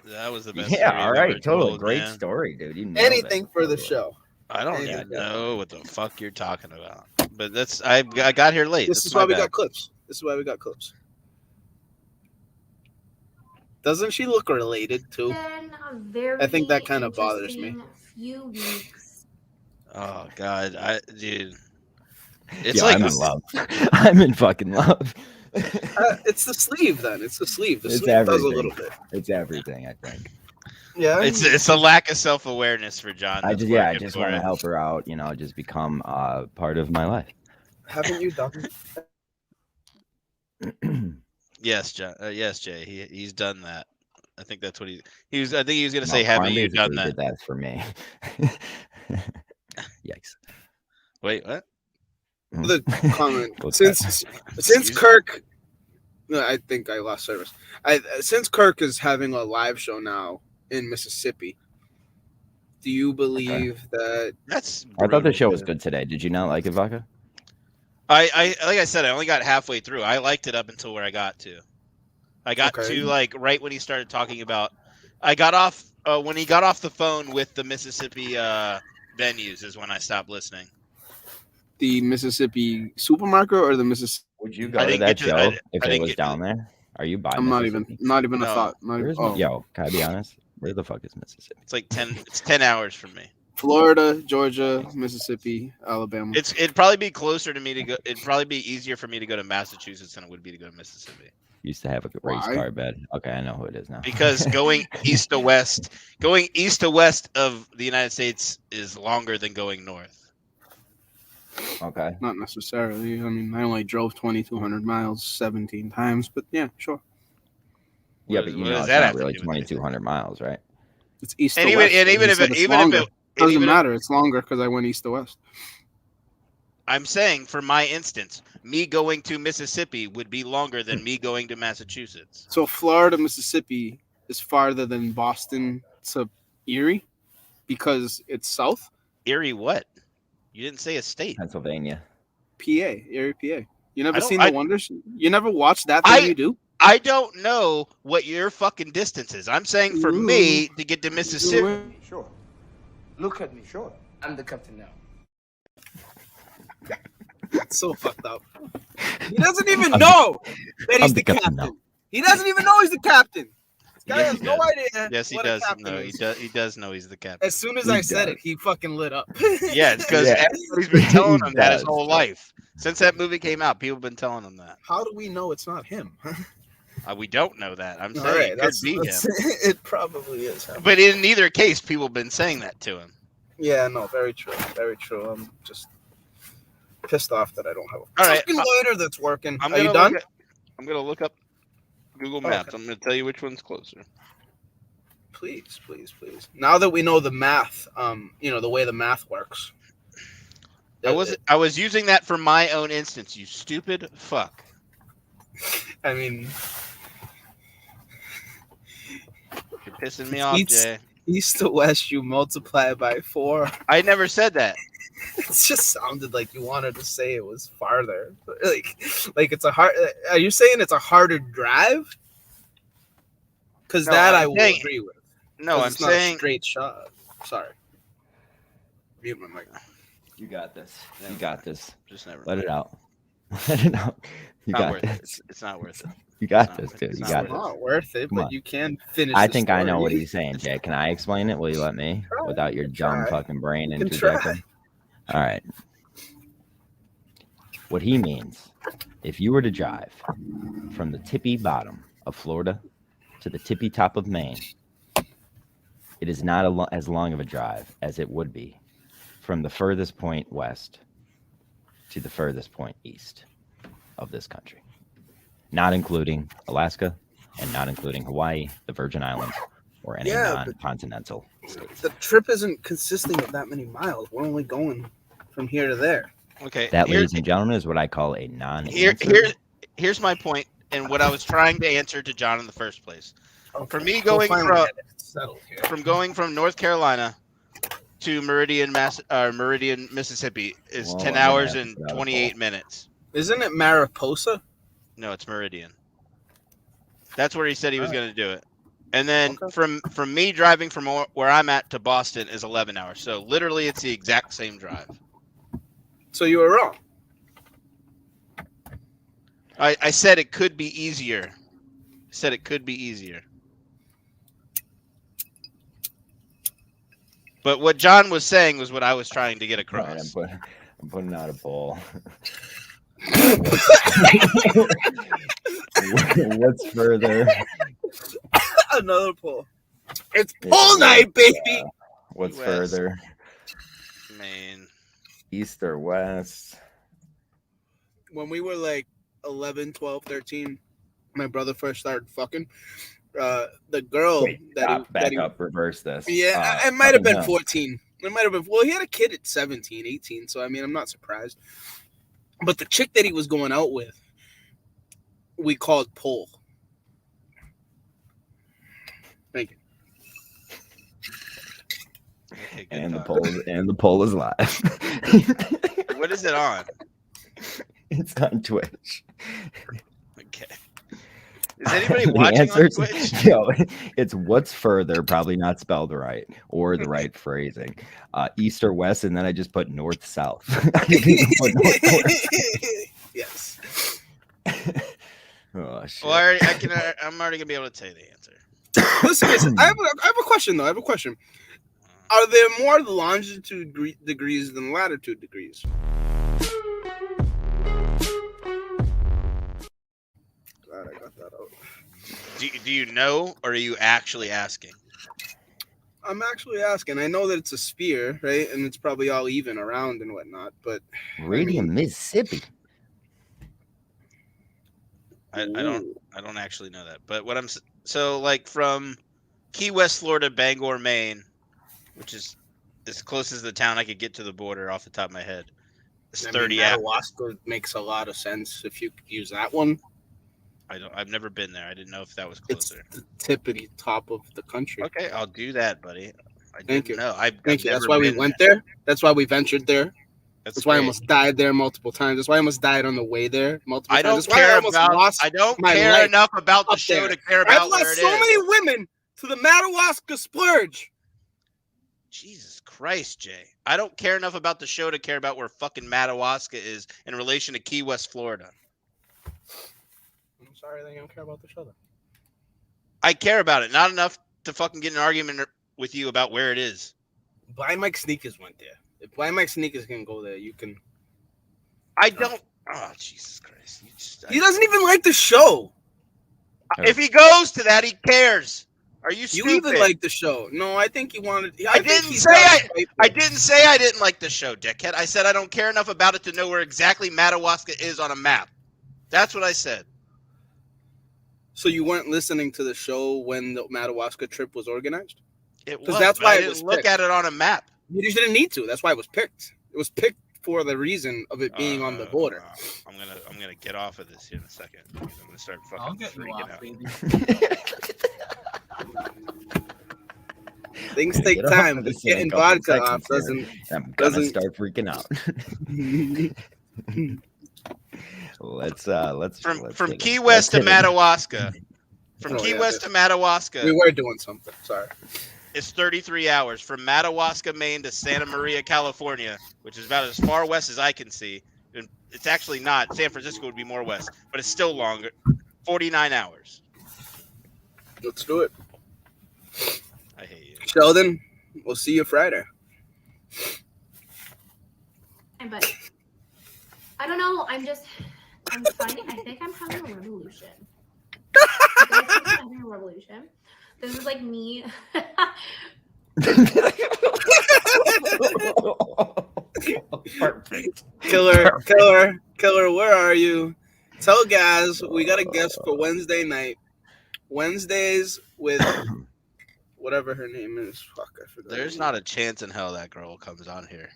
That was the best. Yeah, story all I've right. ever Totally told, great man. story, dude. You nailed Anything it. for the Totally. show. I don't Yeah, even know what the fuck you're talking about. But that's I got here late. This That's is my why we bad. got clips. Doesn't she look related too? Then a very I think that kind of bothers me. interesting few weeks. Oh God, dude, it's Yo, like I'm in love. I'm in fucking love. It's the sleeve then. It's the sleeve. The It's sleeve does a everything. little bit. It's everything, I think. Yeah. it's a lack of self-awareness for John. I that's just I working just for want to it. help her out, just become part of my life. Haven't you done? Yes, John. Yes, Jay. He's done that. I think that's what he was. I think he was gonna No, say, "Haven't Karn you done basically that?" did that for me. Yikes. Wait, what? The comment What's since Excuse me? Kirk. No, I think I lost service. Since Kirk is having a live show now in Mississippi, do you believe that? That's. I thought the brutal, show was dude. good today. Did you not like it, Vodka? I like I said, I only got halfway through. I liked it up until where I got to. I got Okay. to like right when he started talking about. I got off when he got off the phone with the Mississippi venues is when I stopped listening. The Mississippi supermarket or the Mississippi? Would you I go to didn't that get to- show I if didn't it was get to- down there? Are you by I'm not Mississippi? even a No. thought. Not even, Where's yo? Can I be honest? Where the fuck is Mississippi? It's like 10. It's 10 hours from me. Florida, Georgia, Mississippi, Alabama. It'd probably be closer to me to go. It'd probably be easier for me to go to Massachusetts than it would be to go to Mississippi. Used to have a race Why? car bed. Okay, I know who it is now. Because going east to west of the United States is longer than going north. Okay. Not necessarily. I mean, I only drove 2,200 miles 17 times, but yeah, sure. Yeah, What but is- you what know does it's that not have to really do with anything? 2,200 miles, right? It's east And to even west. and even You if said it, it's even longer. if it Doesn't even if- matter. It's longer because I went east to west. I'm saying for my instance, me going to Mississippi would be longer than me going to Massachusetts. So Florida, Mississippi is farther than Boston to Erie because it's south. Erie, what? You didn't say a state. Pennsylvania. PA, Erie, PA. You never don't- seen The Wonders? You never watched that thing you do? I don't know what your fucking distance is. I'm saying for me to get to Mississippi. Sure. Look at me, sure. I'm the captain now. It's so fucked up. He doesn't even know that he's I'm the the captain captain. now. He doesn't even know he's the captain. This guy Yes, has he no does. idea. Yes, he what a does. captain No, is. he does know he's the captain. As soon as He I said does. it, he fucking lit up. Yeah, it's because Yeah. everybody's been telling He him that his does. whole life. Since that movie came out, people have been telling him that. How do we know it's not him? We don't know that. I'm All saying right, it could be him. it probably is him. But in neither case, people have been saying that to him. Yeah, no, very true. Very true. I'm just pissed off that I don't have a All right, calculator that's working. I'm Are you gonna done? I'm gonna look up Google Okay. Maps. I'm gonna tell you which one's closer. Please, please, please. Now that we know the math, the way the math works. I was using that for my own instance. You stupid fuck. I mean, You're pissing me off, Eats- Jay. east to west, you multiply by 4. I never said that. It just sounded like you wanted to say it was farther. Like it's a hard. Are you saying it's a harder drive? Because No, that I'm I will saying- agree with. No, 'Cause I'm it's not a saying straight shot. Sorry. Mute my mic. You got this. You got this. just never. Let it out. Let it out. You Not got worth it. this. It's not worth it. You got not this, worth dude. it. You It's got It's this. not worth it, Come but on. you can finish. I the think I know what story. he's saying, Jay. Can I explain it? Will you let me? Try. Without your dumb Try. fucking brain can try. interjecting? All right. What he means, if you were to drive from the tippy bottom of Florida to the tippy top of Maine, it is not as long of a drive as it would be from the furthest point west to the furthest point east of this country, not including Alaska and not including Hawaii, the Virgin Islands, or any Yeah, but- non-continental states. The trip isn't consisting of that many miles. We're only going from here to there. Okay. That, here- ladies and gentlemen, is what I call a non-answer. Here's my point, and what I was trying to answer to John in the first place. For me, We'll going finally from get it settled here. going from North Carolina to Meridian, Mississippi is Well, 10 I'm gonna hours have and to go. 28 minutes. Isn't it Mariposa? No, it's Meridian. That's where he said he was Alright. going to do it. And then Okay. from me driving from where I'm at to Boston is 11 hours. So literally, it's the exact same drive. So you were wrong. I said it could be easier. I said it could be easier. But what John was saying was what I was trying to get All right, across. I'm putting out a poll. What's further? Another poll. It's poll night, baby. What's West. further? Man, East or west? When we were like 11, 12, 13, my brother first started fucking. The girl Wait, stop, back he, up, reverse this. Yeah, it might have been him. 14. It might have been. Well, he had a kid at 17, 18. So, I mean, I'm not surprised. But the chick that he was going out with, we called Pole. Thank you. okay, good And the thought. poll is live. What is it on? It's on Twitch. Okay. Is anybody The watching on answers- Twitch? Yo, it's what's further, probably not spelled right or the right phrasing. East or west, and then I just put north south. I didn't even put north, north. Yes. Oh shit. Well, I'm already gonna be able to tell you the answer. Listen, I have a question though. I have a question. Are there more longitude degrees than latitude degrees? Glad I got that out. Do you know, or are you actually asking? I'm actually asking. I know that it's a sphere, right? And it's probably all even around and whatnot, but Radium, Mississippi. I don't actually know that. But what so like from Key West, Florida, Bangor, Maine, which is as close as the town I could get to the border off the top of my head. It's 30 hours. Madawaska makes a lot of sense if you use that one. I've never been there. I didn't know if that was It's closer. the tippity top of the country. Okay, I'll do that, buddy. Thank you. No, Thank you. That's why we went there. That's why we ventured there. That's why I almost died there multiple times. That's why I almost died on the way there multiple I times. don't That's why care almost about. lost I don't my care life enough about the up show there. to care I've about lost where it so is. many women to the Madawaska splurge. Jesus Christ, Jay. I don't care enough about the show to care about where fucking Madawaska is in relation to Key West, Florida. I'm sorry that you don't care about the show. Then. I care about it. Not enough to fucking get in an argument with you about where it is. Blind Mike Sneakers went there. If Blind Mike Sneakers can go there, you can. I don't. Oh, Jesus Christ. He doesn't even like the show. If he goes to that, he cares. Are you You stupid? even like the show. No, I think he wanted. I didn't say I didn't say I didn't like the show, dickhead. I said I don't care enough about it to know where exactly Madawaska is on a map. That's what I said. So you weren't listening to the show when the Madawaska trip was organized? It was. Because that's but why I it didn't was look picked. at it on a map. You just didn't need to. That's why it was picked. It was picked for the reason of it being on the border. I'm gonna get off of this here in a second. I'm gonna start fucking I'll get you freaking off, out. baby. Things take Get off time. of But this in a getting couple vodka seconds off here. doesn't. I'm gonna doesn't- start freaking out. let's From take Key it. West to Let's hit it. Madawaska. From Oh, Key yeah, West to Madawaska. We were doing something. Sorry. It's 33 hours from Madawaska, Maine to Santa Maria, California, which is about as far west as I can see. And it's actually not. San Francisco would be more west, but it's still longer. 49 hours. Let's do it. I hate you. Sheldon, we'll see you Friday. But I don't know. I'm finding. I think I'm having a revolution. I think I'm having a revolution. This is like me. Perfect. Killer, where are you? Tell guys we got a guest for Wednesday night. Wednesdays with whatever her name is. Fuck, I forgot. There's not a chance in hell that girl comes on here.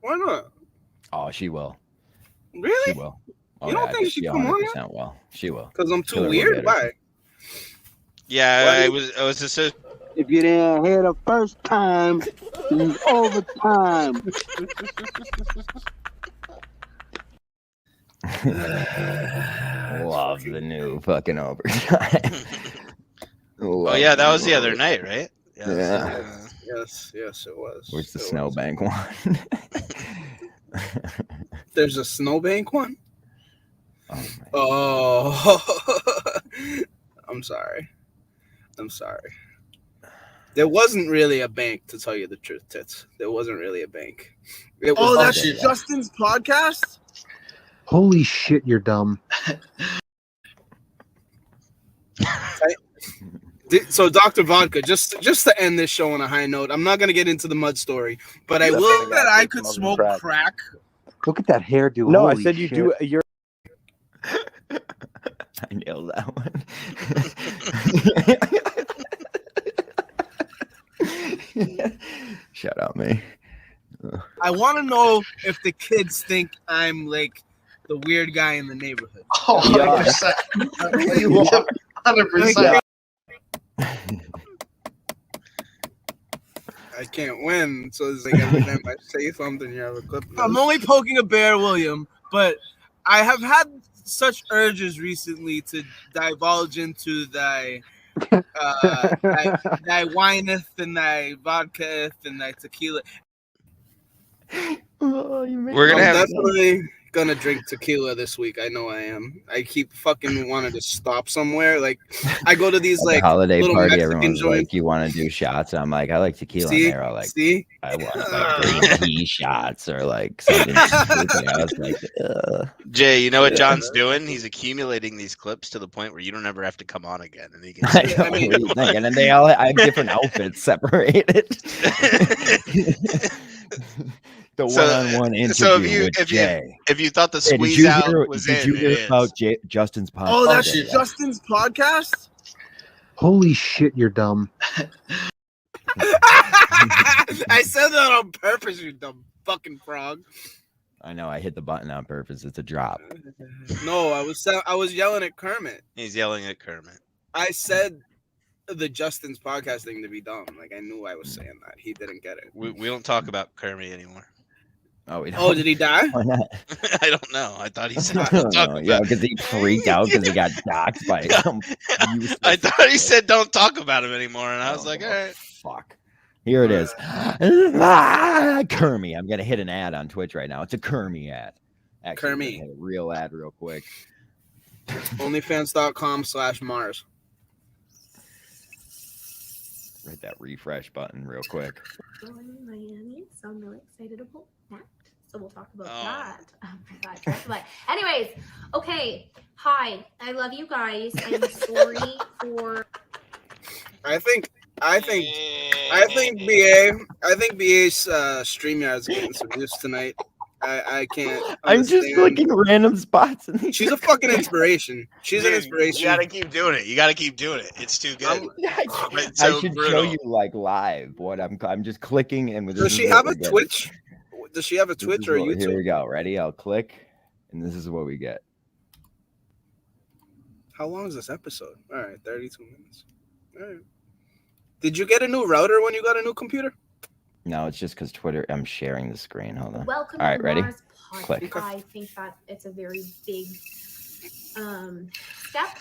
Why not? Oh, she will. Really? She will. Oh, You don't yeah, think she come on yet? 100% will. She will. Because I'm too Killer will weird? get her. Why? Yeah, Why I do was just so. If you didn't hear the first time, it's overtime. Love the new fucking overtime. Oh yeah, that was the other night, right? Yeah. Yes, it was. Where's the It was. snowbank one? There's a snowbank one? Oh, man. Oh, I'm sorry. There wasn't really a bank, to tell you the truth, Tits. There wasn't really a bank. It was that's Justin's podcast? Holy shit, you're dumb. So, Dr. Vodka, just to end this show on a high note, I'm not going to get into the mud story, but I will that I could smoke crack. Look at that hairdo. No, I Holy said you shit. do. You're. I nailed that one. Shout out me. I want to know if the kids think I'm like the weird guy in the neighborhood. Oh, 100%. You are 100%. I can't win, so it's like every time I say something, you have a clip. I'm only poking a bear, William, but I have had such urges recently to divulge into thy wineth and thy vodka and thy tequila. We're gonna have definitely gonna drink tequila this week. I know I am. I keep fucking wanting to stop somewhere. Like I go to these like holiday little party. Mexican Everyone's joints. like, "You want to do shots?" And I'm like, "I like tequila." See? And they're all like, See? "I want like green tea shots or like something." I was like, Jay, you know what John's doing? He's accumulating these clips to the point where you don't ever have to come on again, and he can. I know what he's thinking, and they all I have different outfits separated. The one-on-one interview with Jay. If you thought the Hey, squeeze out was did in, you hear it about is. Justin's podcast? Oh, that's Justin's podcast? Holy shit, you're dumb. I said that on purpose, you dumb fucking frog. I know. I hit the button on purpose. It's a drop. No, I was yelling at Kermit. He's yelling at Kermit. I said the Justin's podcast thing to be dumb. Like I knew I was saying that. He didn't get it. We don't talk about Kermit anymore. Oh, we don't. Oh, did he die? Why not? I don't know. I thought he said I don't don't talk know. about. Yeah, because he freaked out because he got doxxed by some useless I thought he said don't talk about him anymore, and I was Oh, like, all right. Fuck. Here it is. Kermit. I'm gonna hit an ad on Twitch right now. It's a Kermit ad. Actually, I'm gonna hit a real ad real quick. Onlyfans.com/Mars. Hit that refresh button real quick. Going in Miami, so I'm really excited about that. So we'll talk about Oh. that. But anyways, okay. Hi, I love you guys. I'm sorry for. I think BA's StreamYard's getting seduced tonight. I can't. I'm just understand. looking random spots. And She's a fucking inspiration. She's an Dude, inspiration. You gotta keep doing it. You gotta keep doing it. It's too good. It's I so should brutal. show you like live what I'm just clicking and Does she have a Twitch? Does she have a Twitch or a YouTube? Here we go. Ready? I'll click, and this is what we get. How long is this episode? All right, 32 minutes. All right. Did you get a new router when you got a new computer? No, it's just because Twitter. I'm sharing the screen. Hold on. Welcome All right, to ready? Mars Podcast. Click. I think that it's a very big step.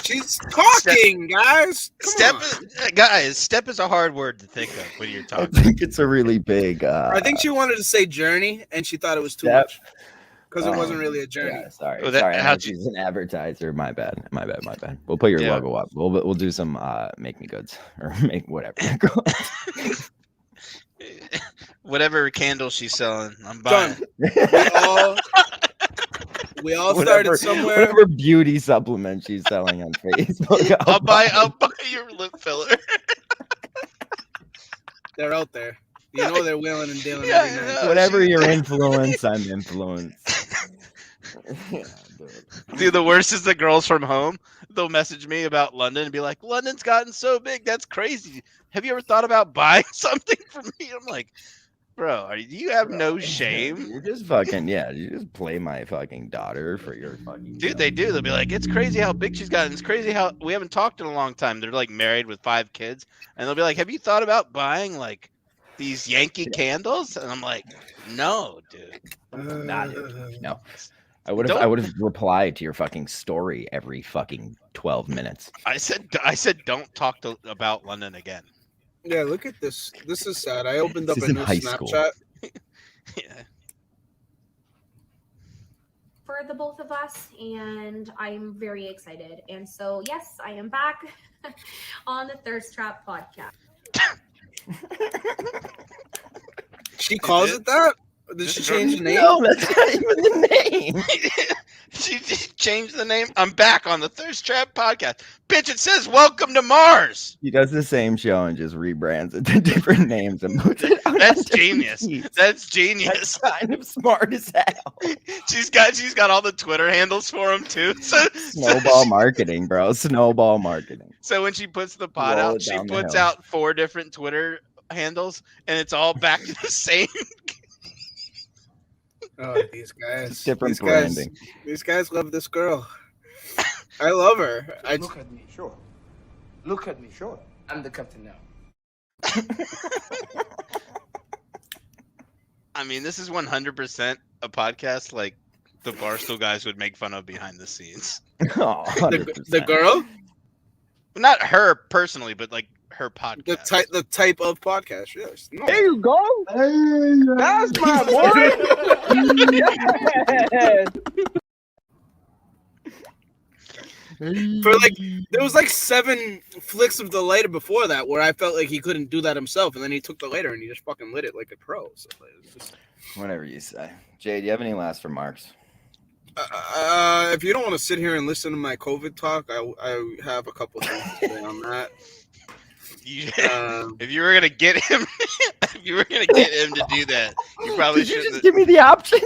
She's talking, guys. Step is a hard word to think of when you're I talking. think it's a really big. I think she wanted to say journey, and she thought it was too Step. much because it wasn't really a journey. Yeah, sorry. Well, that- sorry. I know how'd you- she's an advertiser. My bad. My bad. My bad. We'll put your Yeah. logo up. We'll do some make me goods or make whatever. Whatever candle she's selling, I'm buying. Done. We all started somewhere. Whatever beauty supplement she's selling on Facebook. I'll buy your lip filler. They're out there. You know they're wheeling and dealing Yeah, every night. Whatever your influence, I'm influenced. Dude, the worst is the girls from home. They'll message me about London and be like, London's gotten so big. That's crazy. Have you ever thought about buying something from me? I'm like, bro, you have no shame? You just fucking, you just play my fucking daughter for your fucking. Dude, they do. They'll be like, it's crazy how big she's gotten. It's crazy how we haven't talked in a long time. They're like married with 5 kids. And they'll be like, have you thought about buying like these Yankee candles? And I'm like, no, dude. Not dude. No. I would have replied to your fucking story every fucking 12 minutes. I said don't talk about London again. Yeah, look at this. This is sad. I opened up This a is in new high school. Snapchat. Yeah. for the both of us, and I'm very excited. And so, yes, I am back on the Thirst Trap podcast. She calls it that? Or did she change the name? No, that's not even the name. She changed the name. I'm back on the Thirst Trap podcast. Bitch, it says welcome to Mars. He does the same show and just rebrands it to different names and puts it out. That's on genius. different That's genius. feeds. Kind of smart as hell. She's got all the Twitter handles for him too. Snowball marketing, bro. Snowball marketing. So when she puts the pod Roll out, it she down the puts hill. out 4 different Twitter handles, and it's all back to the same. Oh, these guys. Different these guys, branding. These guys love this girl. I love her. Look at me, sure. Look at me, sure. I'm the captain now. I mean, this is 100% a podcast like the Barstool guys would make fun of behind the scenes. Oh, the girl? Not her personally, but like her podcast. The type of podcast, yes. No. There you go. That's my boy. Yes. For like, there was like 7 flicks of the lighter before that where I felt like he couldn't do that himself, and then he took the lighter and he just fucking lit it like a pro. So it's just... Whatever you say. Jay, do you have any last remarks? If you don't want to sit here and listen to my COVID talk, I have a couple things to say on that. If you were gonna get him, to do that, you probably should just give me the option.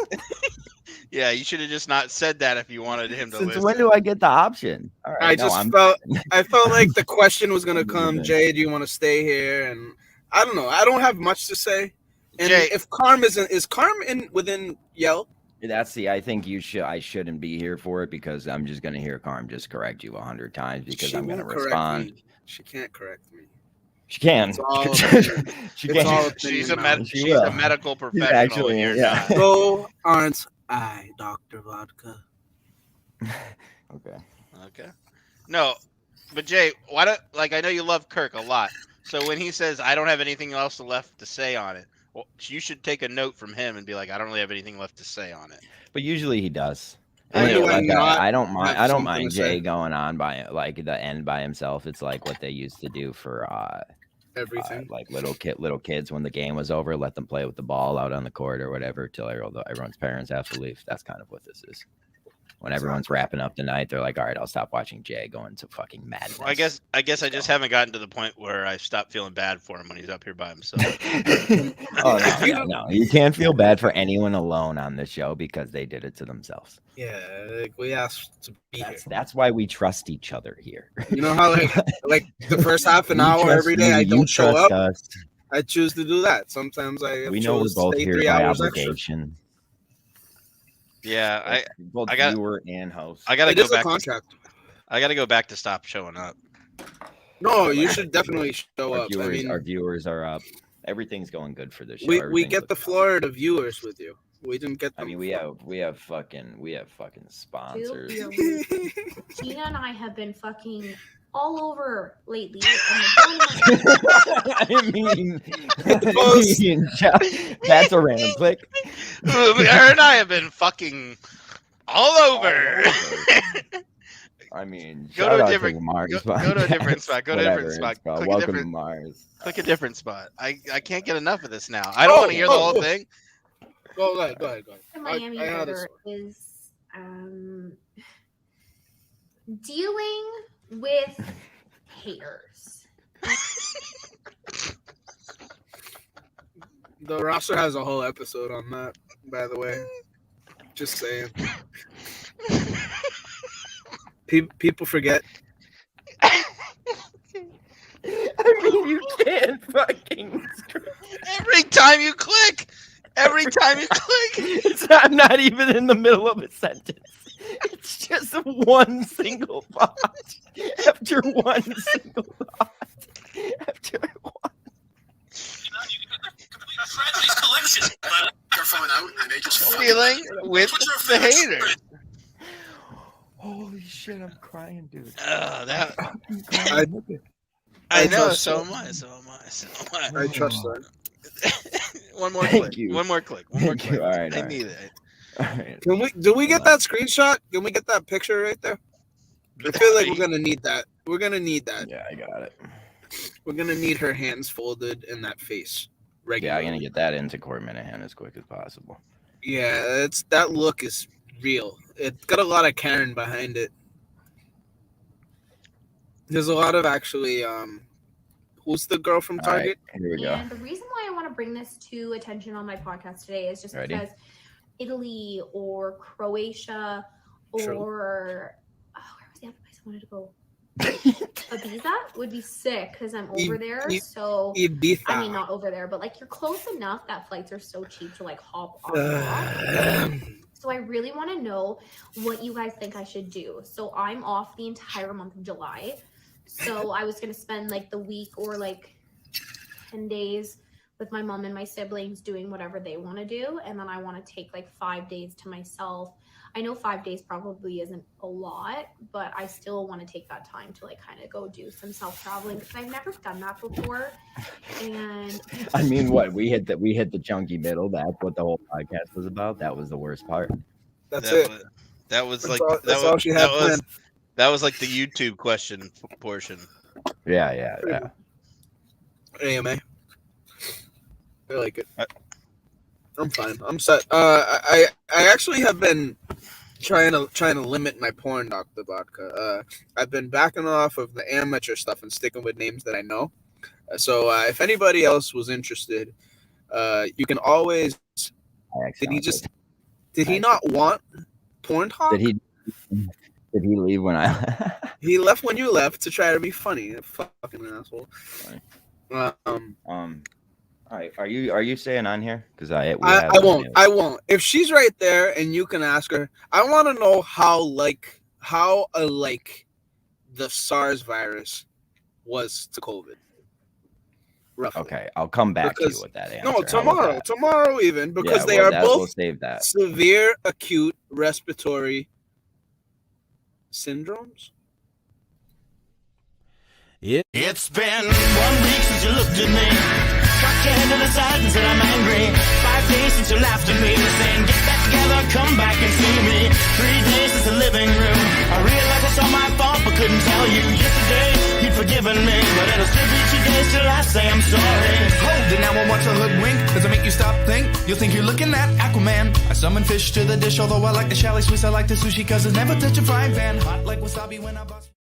Yeah, you should have just not said that if you wanted him to Since listen. when do I get the option? All right, I felt like the question was gonna come, Jay, do you want to stay here? And I don't know. I don't have much to say. And Jay, if Carm is Carm within Yell? I think I shouldn't be here for it because I'm just gonna hear Carm just correct you 100 times because I'm gonna won't correct respond. me. She can't correct me. She can. It's all She can. She's a will. medical She's professional. actually, and you're yeah. not. So aren't I, Dr. Vodka? Okay. No, but Jay, why don't I know you love Kirk a lot. So when he says I don't have anything else left to say on it, well, you should take a note from him and be like, I don't really have anything left to say on it. But usually he does. I do not I don't mind. have I don't something mind to Jay say. going on by like the end by himself. It's like what they used to do for everything. Like little kids when the game was over, let them play with the ball out on the court or whatever till everyone's parents have to leave. That's kind of what this is. When everyone's wrapping up the night, they're like, "All right, I'll stop watching Jay go into fucking madness." Well, I guess I just haven't gotten to the point where I stopped feeling bad for him when he's up here by himself. Oh no, you can't feel bad for anyone alone on this show because they did it to themselves. Yeah, like we asked to be here. That's why we trust each other here. You know how like the first half an You hour trust every day me, I you don't show trust up. us. I choose to do that. Sometimes We know we're chose to both stay here 3 by hours extra. obligation. Yeah, Both I got viewer and host. I gotta It go is a back. contract. I gotta go back to stop showing up. No, you should definitely show Our up. viewers, I mean, our viewers are up. Everything's going good for this show. we Everything's get the looking- Florida viewers with you. We didn't get them. I mean, we have fucking sponsors. Gina and I have been fucking all over lately. I mean, that's a random click. Her and I have been fucking all over. I mean, Go shout to a out different Mars. go to a different spot. Go to a different Whatever spot. it's called. Click a Welcome to different Mars. click a different spot. I can't get enough of this now. I don't want to hear the whole thing. Go ahead. The Miami I know this River is dealing with haters. The roster has a whole episode on that, by the way. Just saying. People forget. I mean, you can't fucking. Every time you click. I'm not even in the middle of a sentence. It's just one single thought after one single thought after one. Dealing with the haters. Holy shit, I'm crying, dude. I know, trust so her. am I. I trust that. One more Thank click. you. One more click. Thank you. All right, I all right. need it. Do we get that screenshot? Can we get that picture right there? I feel like we're gonna need that. We're gonna need that. Yeah, I got it. We're gonna need her hands folded in that face. Regularly. Yeah, I'm gonna get that into Court Minahan as quick as possible. Yeah, that look is real. It's got a lot of Karen behind it. There's a lot of actually. Who's the girl from Target? All right, here we go. And the reason why I want to bring this to attention on my podcast today is just because Italy or Croatia or where was the other place I wanted to go? Ibiza would be sick because I'm over there. So Ibiza. I mean, not over there, but like you're close enough that flights are so cheap to like hop off. So I really want to know what you guys think I should do. So I'm off the entire month of July. So I was going to spend like the week or like 10 days with my mom and my siblings doing whatever they want to do. And then I want to take like 5 days to myself. I know 5 days probably isn't a lot, but I still want to take that time to like kind of go do some self-traveling because I've never done that before. And I mean, what we hit the chunky middle. That's what the whole podcast was about. That was the worst part. That's it. That was That's like all, that's all she had planned. That was like the YouTube question portion. Yeah. AMA. I like it. I'm fine. I'm set. I actually have been trying to limit my porn, Dr. Vodka. I've been backing off of the amateur stuff and sticking with names that I know. So if anybody else was interested, you can always. Did he not want porn talk? Did he leave when I? He left when you left to try to be funny. Fucking asshole. All right, are you staying on here? Because I won't. If she's right there and you can ask her, I want to know how alike the SARS virus was to COVID. Roughly. Okay, I'll come back to you with that answer. No, tomorrow even, because they are both severe acute respiratory syndromes. It's been 1 week since you looked at me. Cocked your head to the side and said I'm angry. 5 days since you laughed at me, saying get back together, come back and see me. 3 days since the living room. I realized it's all my fault, but couldn't tell you. Yesterday you'd forgiven me, but it'll still be 2 days till I say I'm sorry. Hold it now and watch a hoodwink. Does it make you stop think? You'll think you're looking at Aquaman. I summon fish to the dish, although I like the chalet Swiss. I like the sushi cause it's never touch a frying pan. Hot like wasabi when I bust.